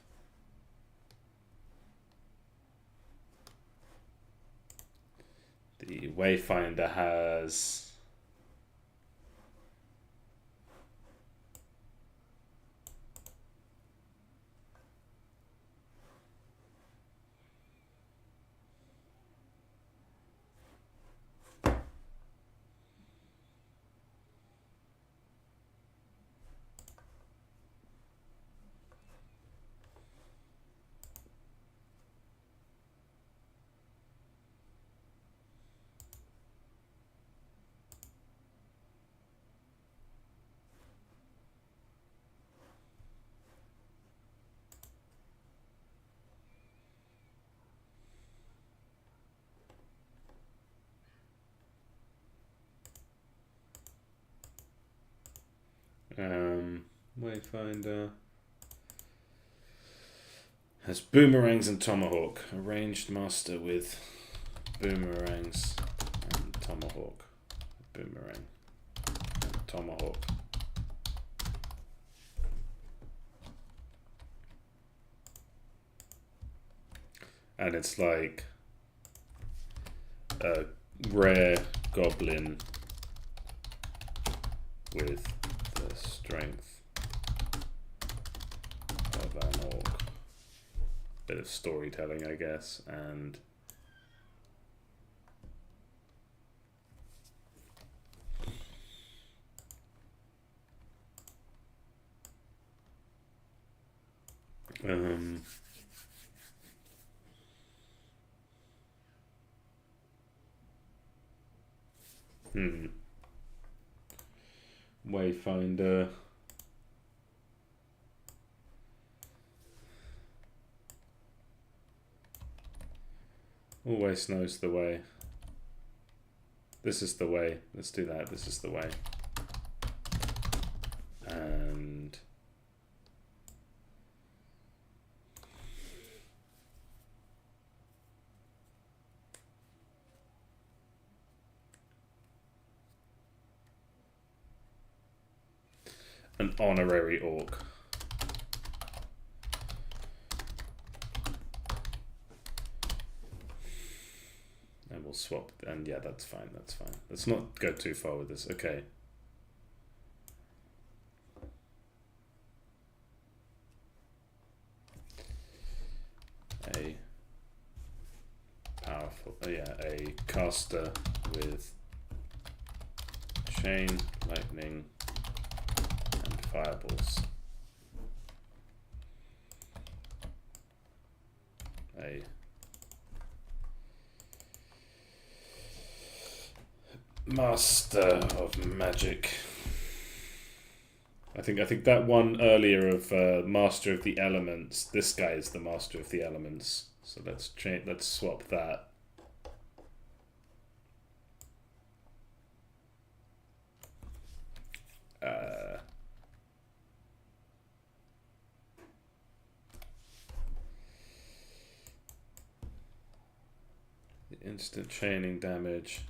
The Wayfinder has. Wayfinder has boomerangs and tomahawk. A ranged master with boomerangs and tomahawk. Boomerang and tomahawk. And it's like a rare goblin with the strength of an orc. Bit of storytelling, I guess, and Wayfinder. Always knows the way. This is the way. Let's do that. This is the way. And an honorary orc. And we'll swap, and yeah, that's fine, that's fine. Let's not go too far with this, okay. a caster with chain, lightning, and fireballs. A master of magic. I think that one earlier of master of the elements. This guy is the master of the elements. So let's swap that. The instant chaining damage.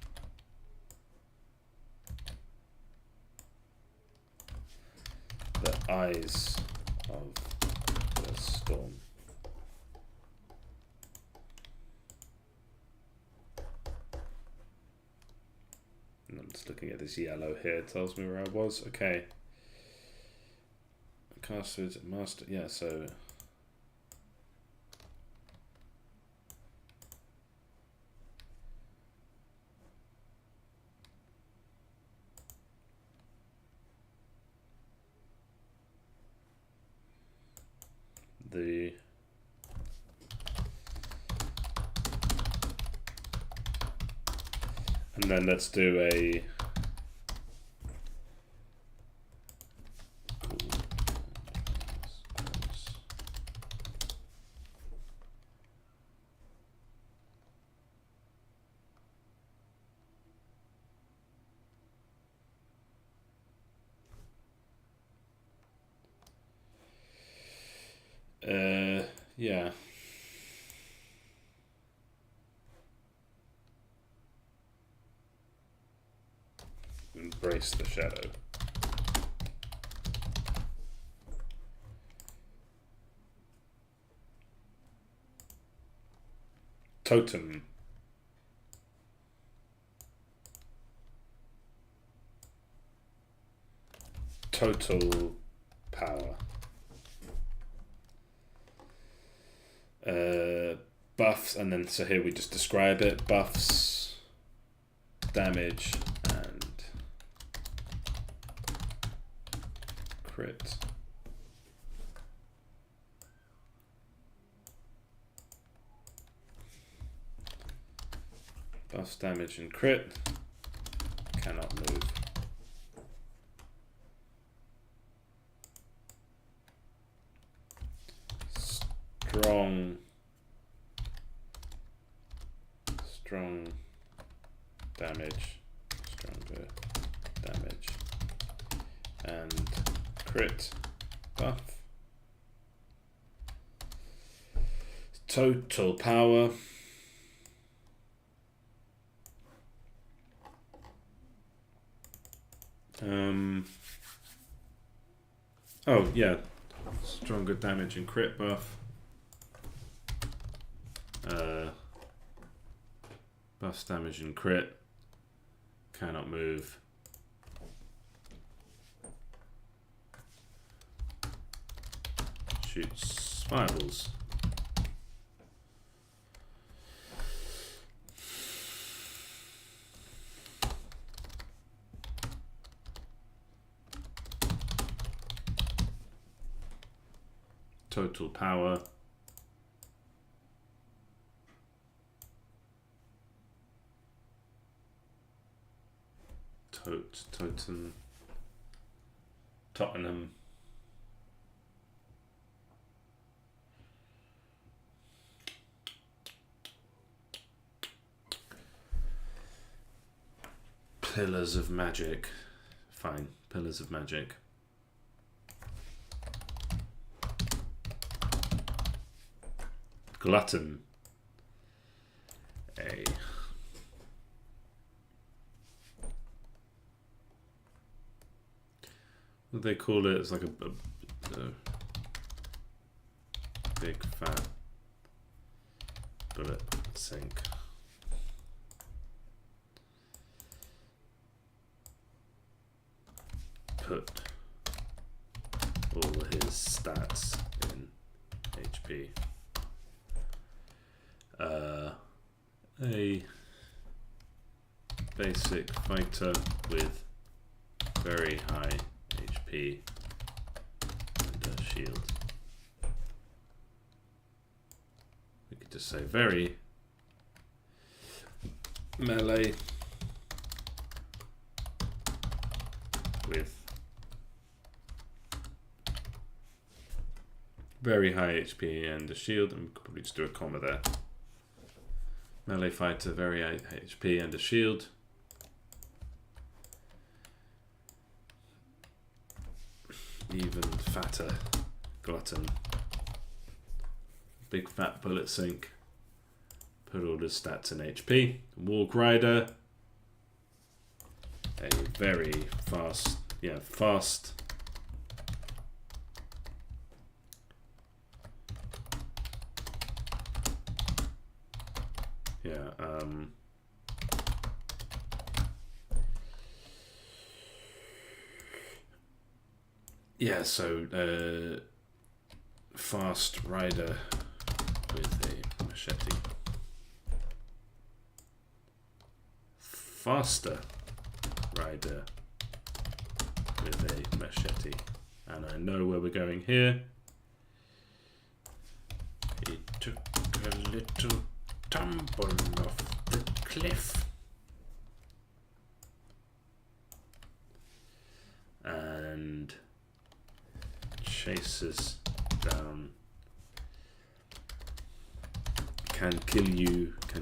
The eyes of the storm. And I'm just looking at this yellow here. It tells me where I was. Okay. Casted master. Yeah, so. And then let's do a yeah. Embrace the shadow. Totem. Total power. Buffs, and then so here we just describe it. Buffs, damage, and crit. Buffs, damage, and crit. Cannot move. Strong damage, stronger damage, and crit buff. Total power. Oh yeah, stronger damage and crit buff. Buffs, damage, and crit. Cannot move. Shoots fireballs. Total power. Totem. Tottenham. Pillars of magic. Fine. Pillars of magic. Glutton. A. What do they call it? It's like a big fat bullet sink. Put all his stats in HP. a basic fighter with very high HP and a shield. We could just say very melee with very high HP and a shield, and we could probably just do a comma there. Melee fighter, very high HP and a shield. Even fatter glutton. Big fat bullet sink. Put all the stats in HP. Warg Rider. A very fast, fast. So fast rider with a machete. Faster rider with a machete. And I know where we're going here. He took a little tumble off the cliff. And chases down. Can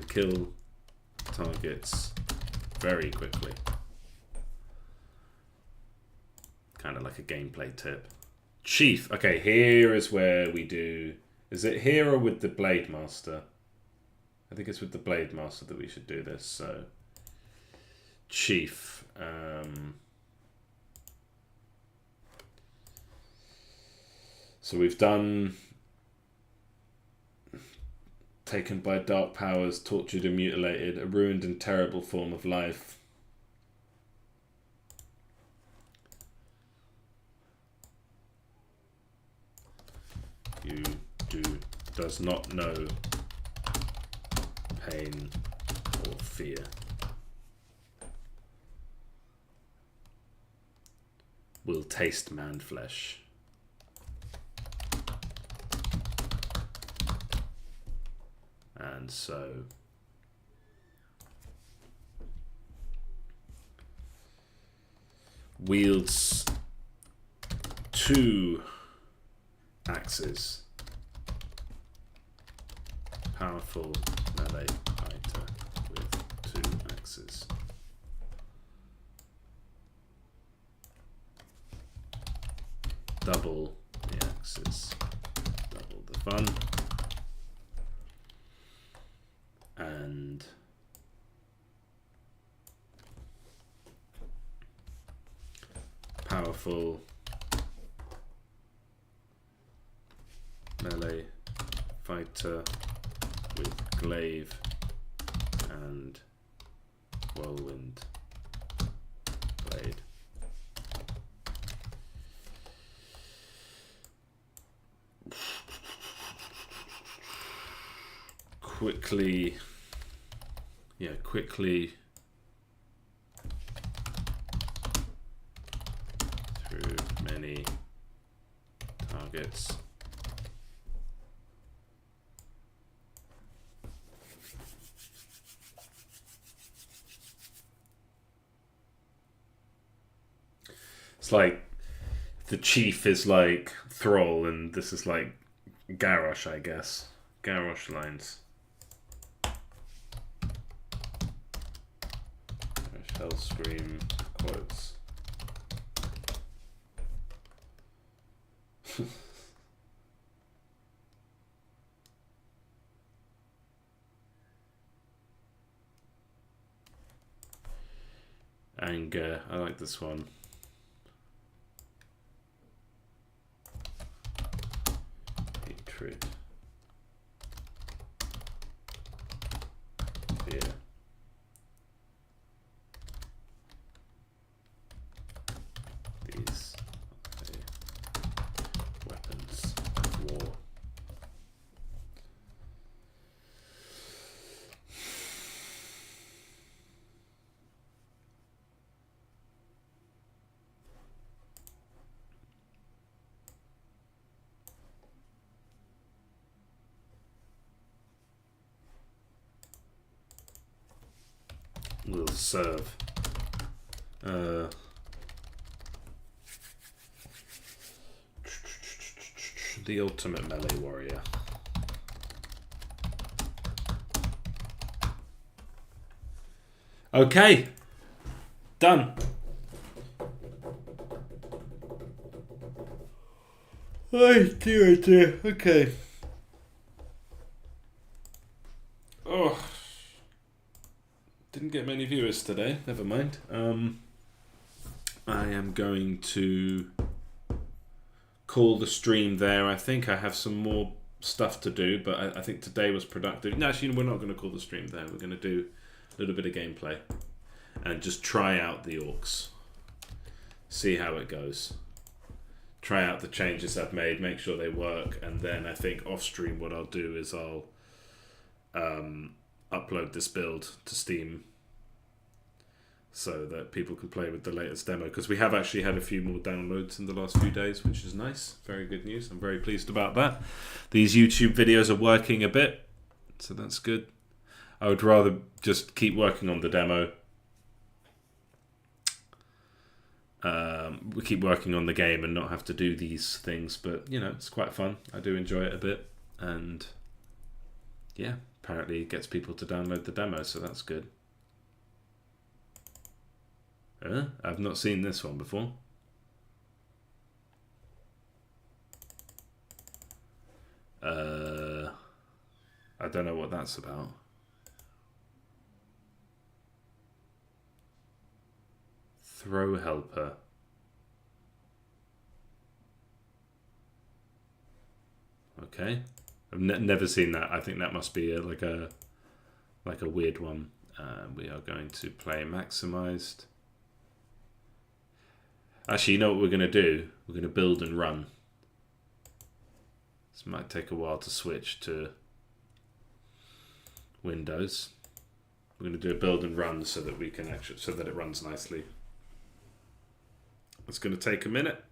kill targets very quickly. Kind of like a gameplay tip. Chief. Okay, here is where we do... Is it here or with the Blade Master? I think it's with the Blade Master that we should do this. So, Chief. So we've done taken by dark powers, tortured and mutilated, a ruined and terrible form of life. Does not know pain or fear. Will taste man flesh. And so wields 2 axes. Powerful melee fighter with 2 axes. Double the axes. Double the fun. And powerful melee fighter with glaive and whirlwind blade. Quickly through many targets. It's like the chief is like Thrall and this is like Garrosh, I guess. Garrosh lines. Hellscream quotes. Anger. I like this one. Hatred. Fear. These are weapons of war. will serve. The ultimate melee warrior. Okay, done. Oh dear. Okay. Oh, didn't get many viewers today. Never mind. I am going to call the stream there. I think I have some more stuff to do, but I think today was productive. No, actually, we're not going to call the stream there. We're going to do a little bit of gameplay and just try out the orcs. See how it goes. Try out the changes I've made, make sure they work, and then I think off stream what I'll do is I'll upload this build to Steam so that people can play with the latest demo, because we have actually had a few more downloads in the last few days, which is nice. Very good news. I'm very pleased about that. These YouTube videos are working a bit, so that's good. I would rather just keep working on the demo. We keep working on the game and not have to do these things, but you know, it's quite fun. I do enjoy it a bit, and yeah, apparently it gets people to download the demo, so that's good. I've not seen this one before. I don't know what that's about. Throw helper. Okay, I've never seen that. I think that must be like a weird one. We are going to play maximized. Actually, you know what we're going to do? We're going to build and run. This might take a while to switch to Windows. We're going to do a build and run so that we can actually, so that it runs nicely. It's going to take a minute.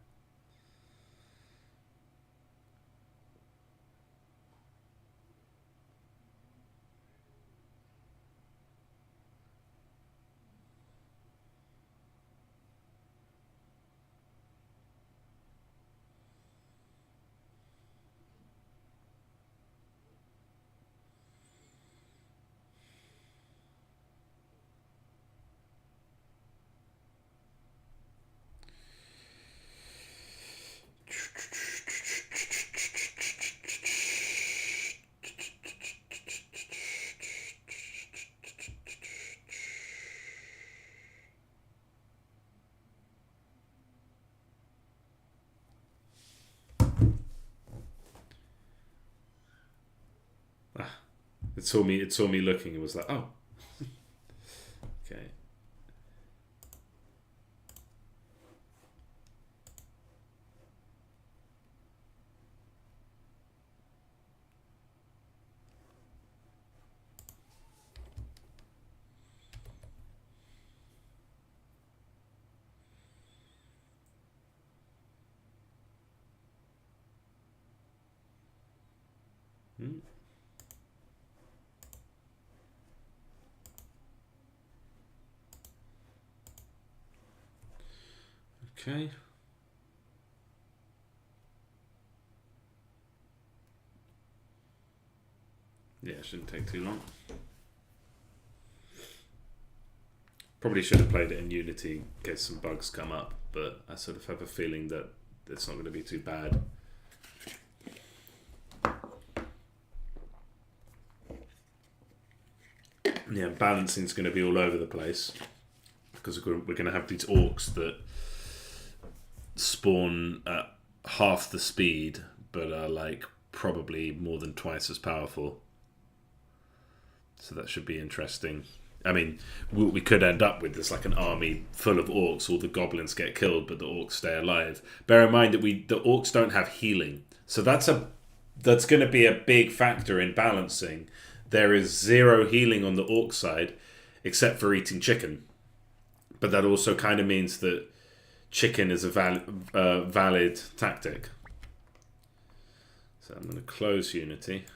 It saw me looking and was like, oh. Okay. Okay. Yeah, it shouldn't take too long. Probably should have played it in Unity in case some bugs come up, but I sort of have a feeling that it's not going to be too bad. Yeah, balancing is going to be all over the place because we're going to have these orcs that spawn at half the speed but are like probably more than twice as powerful. So that should be interesting. I mean, we could end up with this like an army full of orcs. All the goblins get killed, but the orcs stay alive. Bear in mind that the orcs don't have healing, so that's going to be a big factor in balancing. There is 0 healing on the orc side, except for eating chicken. But that also kind of means that chicken is a valid tactic. So I'm going to close Unity.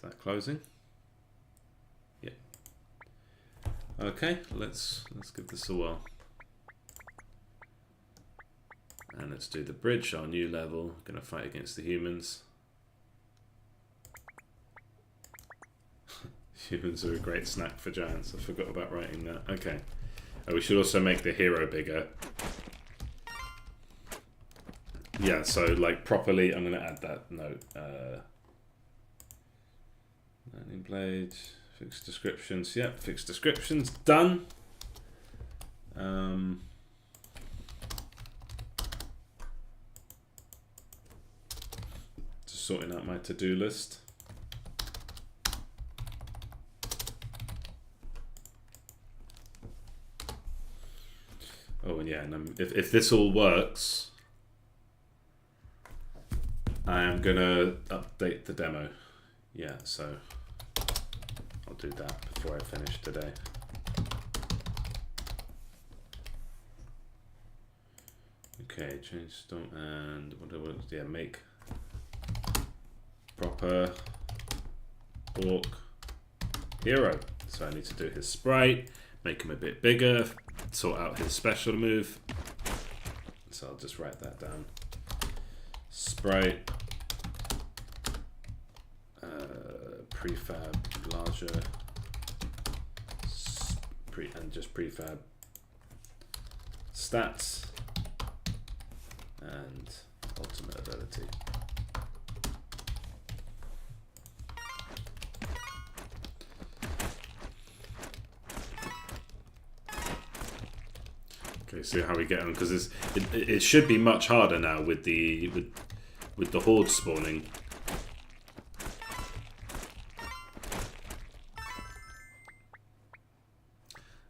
that closing? Yeah. Okay, let's give this a whirl. And let's do the bridge, our new level. Gonna fight against the humans. Humans are a great snack for giants. I forgot about writing that. Okay. We should also make the hero bigger. Yeah, so like properly, I'm going to add that note. Landing blade, fixed descriptions. Yep, fixed descriptions, done. Just sorting out my to-do list. Oh, and yeah, and if this all works, I am gonna update the demo. Yeah, so I'll do that before I finish today. Okay, change storm and whatever. Yeah, make proper orc hero. So I need to do his sprite, make him a bit bigger, sort out his special move. So I'll just write that down. Sprite, prefab larger, and just prefab stats and ultimate ability. Okay, see how we get on, because it should be much harder now with the horde spawning.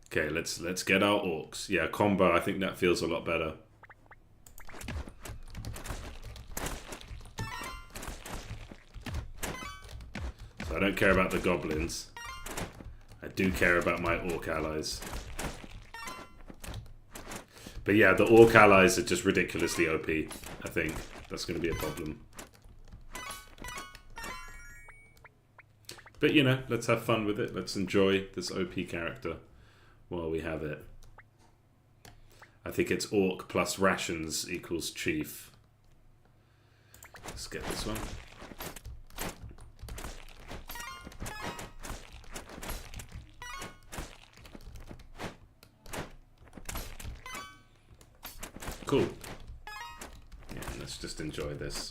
Okay, let's get our orcs. Yeah, combo. I think that feels a lot better. So I don't care about the goblins. I do care about my orc allies. But yeah, the orc allies are just ridiculously OP. I think that's going to be a problem. But you know, let's have fun with it. Let's enjoy this OP character while we have it. I think it's orc plus rations equals chief. Let's get this one. Cool. Yeah, let's just enjoy this.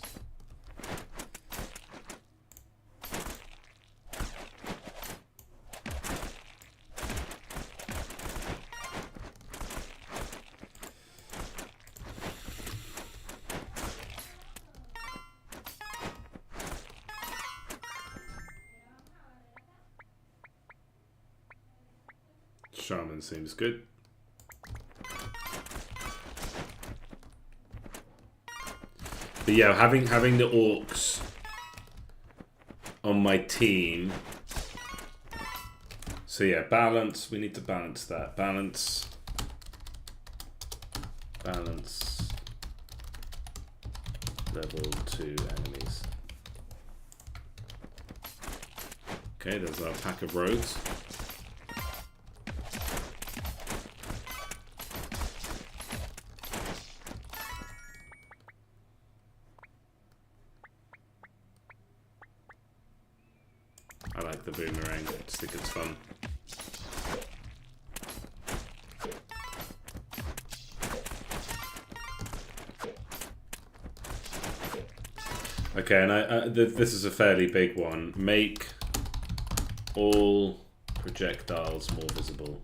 Shaman seems good. But yeah, having the orcs on my team. So yeah, balance. We need to balance that. Balance. Level 2 enemies. Okay, there's our pack of rogues. I like the boomerang, I just think it's fun. Okay, and this is a fairly big one. Make all projectiles more visible.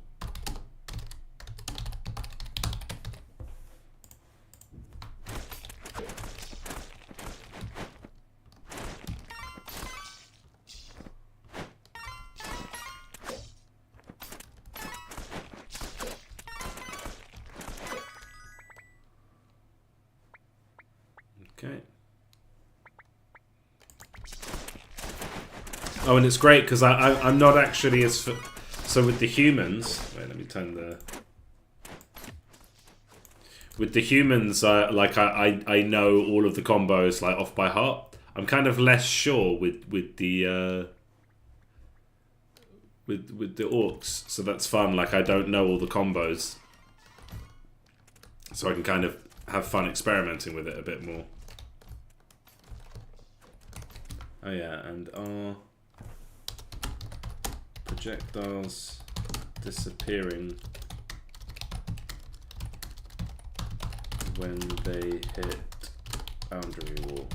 Okay. Oh, and it's great because I'm not actually as... So with the humans... Wait, let me turn the... With the humans, like I know all of the combos like off by heart. I'm kind of less sure with the with the orcs, so that's fun. Like, I don't know all the combos, so I can kind of have fun experimenting with it a bit more. Oh yeah, and are projectiles disappearing when they hit boundary wall?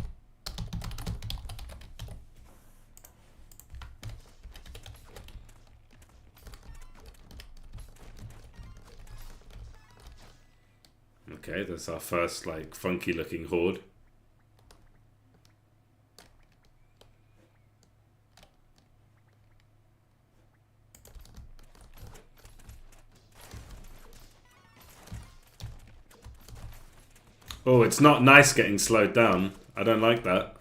Okay, that's our first, like, funky looking horde. Oh, it's not nice getting slowed down. I don't like that.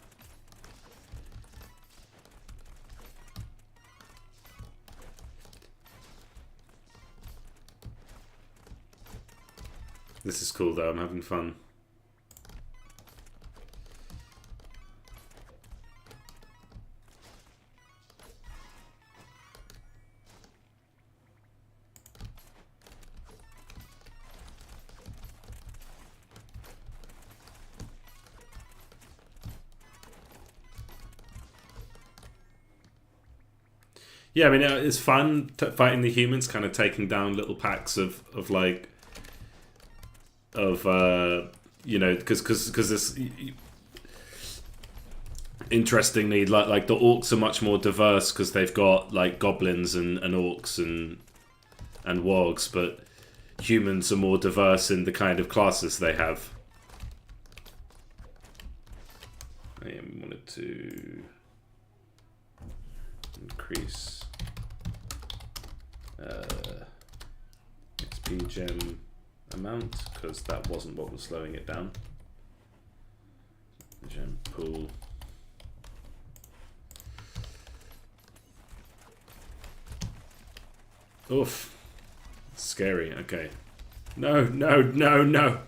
This is cool though, I'm having fun. Yeah, I mean, it's fun fighting the humans, kind of taking down little packs of you know, because this, interestingly, like the orcs are much more diverse because they've got like goblins and orcs and wargs, but humans are more diverse in the kind of classes they have. I wanted to increase XP gem amount, because that wasn't what was slowing it down. Gem pool. Oof. Scary. Okay. No, no, no, no.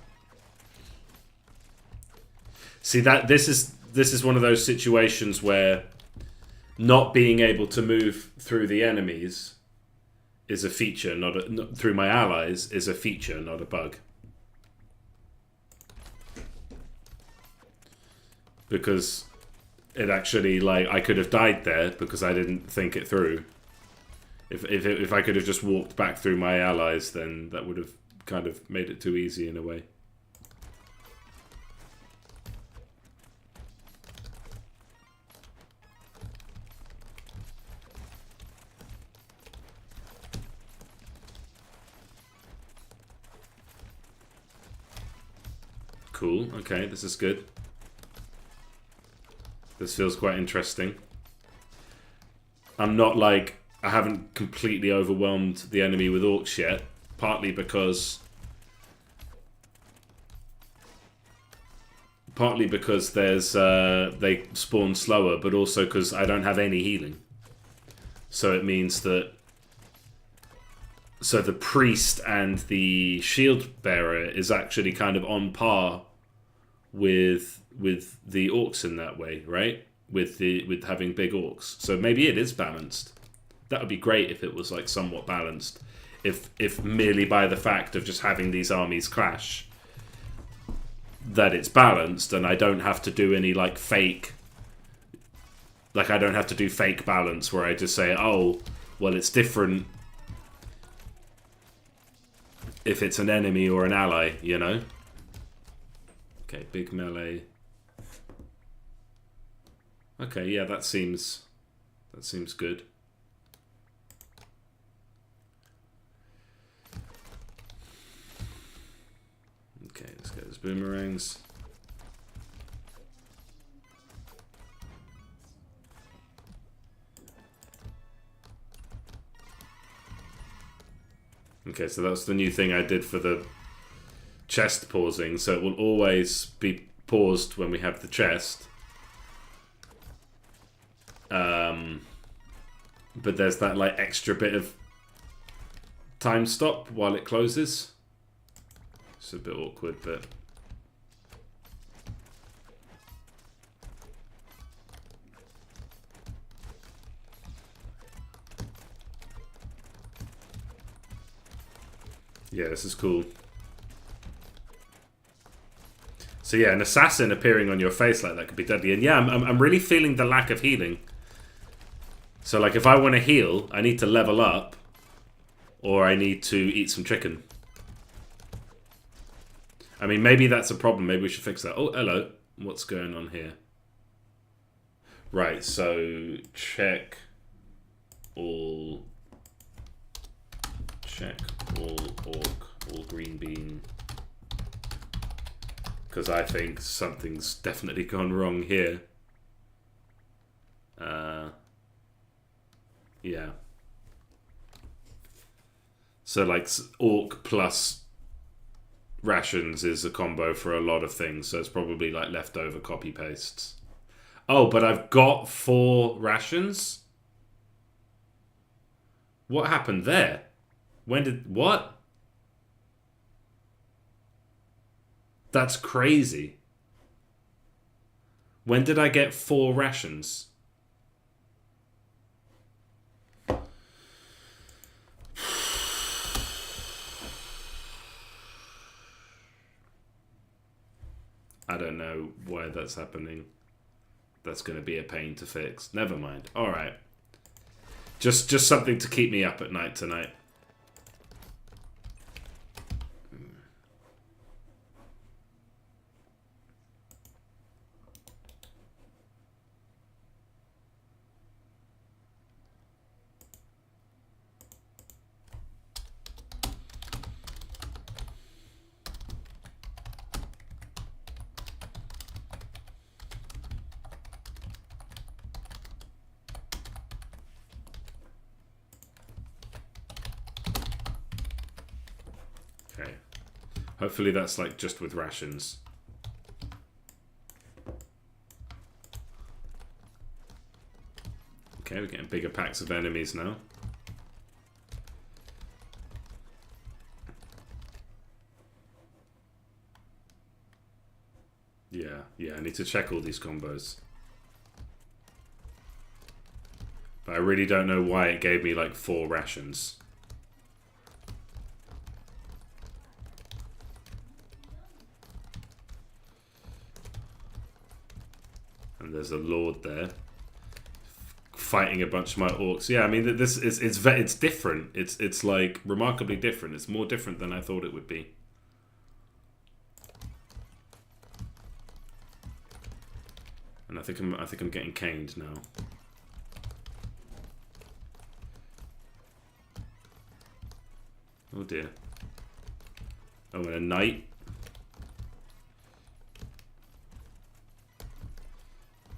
See, that this is one of those situations where not being able to move through the enemies is a feature, not through my allies is a feature, not a bug. Because it actually, like, I could have died there because I didn't think it through. If I could have just walked back through my allies, then that would have kind of made it too easy in a way. Cool, okay, this is good. This feels quite interesting. I'm not like, I haven't completely overwhelmed the enemy with orcs yet, partly because there's they spawn slower, but also because I don't have any healing. So it means that the priest and the shield bearer is actually kind of on par with the orcs in that way, right? With having big orcs. So maybe it is balanced. That would be great if it was like somewhat balanced. If merely by the fact of just having these armies clash, that it's balanced, and I don't have to do any like fake. Like, I don't have to do fake balance where I just say, oh, well, it's different if it's an enemy or an ally, you know? Okay, big melee. Okay, yeah, that seems good. Okay, let's get those boomerangs. Okay, so that's the new thing I did for the chest pausing, so it will always be paused when we have the chest. But there's that like extra bit of time stop while it closes. It's a bit awkward, but Yeah, this is cool. So yeah, an assassin appearing on your face like that could be deadly. And yeah, I'm really feeling the lack of healing. So like if I want to heal, I need to level up. Or I need to eat some chicken. I mean, maybe that's a problem. Maybe we should fix that. Oh, hello. What's going on here? Right, so check all orc, all green bean. Because I think something's definitely gone wrong here. Yeah. So like orc plus rations is a combo for a lot of things. So it's probably like leftover copy pastes. Oh, but I've got 4 rations? What happened there? What? That's crazy. When did I get 4 rations? I don't know why that's happening. That's going to be a pain to fix. Never mind. All right. Just something to keep me up at night tonight. Hopefully that's like just with rations. Okay, we're getting bigger packs of enemies now. Yeah, I need to check all these combos. But I really don't know why it gave me like 4 rations. There's a lord there fighting a bunch of my orcs. Yeah, I mean this is it's different. It's like remarkably different. It's more different than I thought it would be. And I think I'm getting caned now. Oh dear. Oh, and a knight.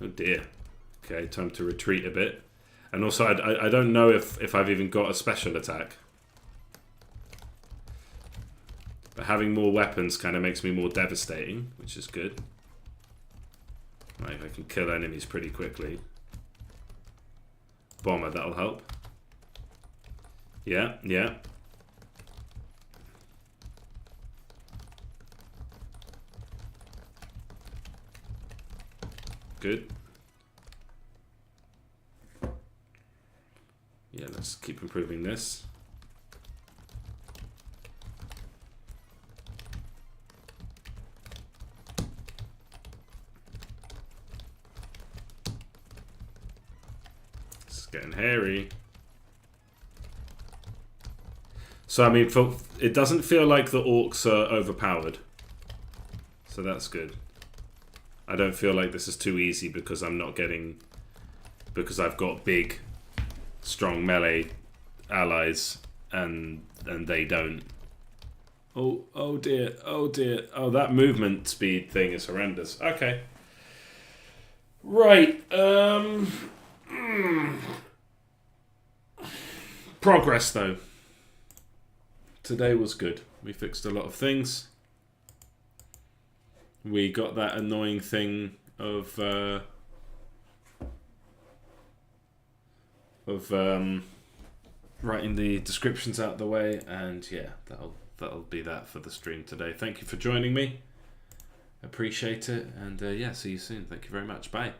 Oh dear. Okay, time to retreat a bit. And also, I don't know if I've even got a special attack. But having more weapons kind of makes me more devastating, which is good. Right, I can kill enemies pretty quickly. Bomber, that'll help. Yeah. Good. Yeah, let's keep improving this. It's getting hairy. So I mean, it doesn't feel like the orcs are overpowered. So that's good. I don't feel like this is too easy because I'm not getting... Because I've got big, strong melee allies and they don't. Oh dear, oh dear. Oh, that movement speed thing is horrendous. Okay. Right. Progress, though. Today was good. We fixed a lot of things. We got that annoying thing of writing the descriptions out the way, and yeah, that'll be that for the stream today. Thank you for joining me. Appreciate it, and yeah, see you soon. Thank you very much. Bye.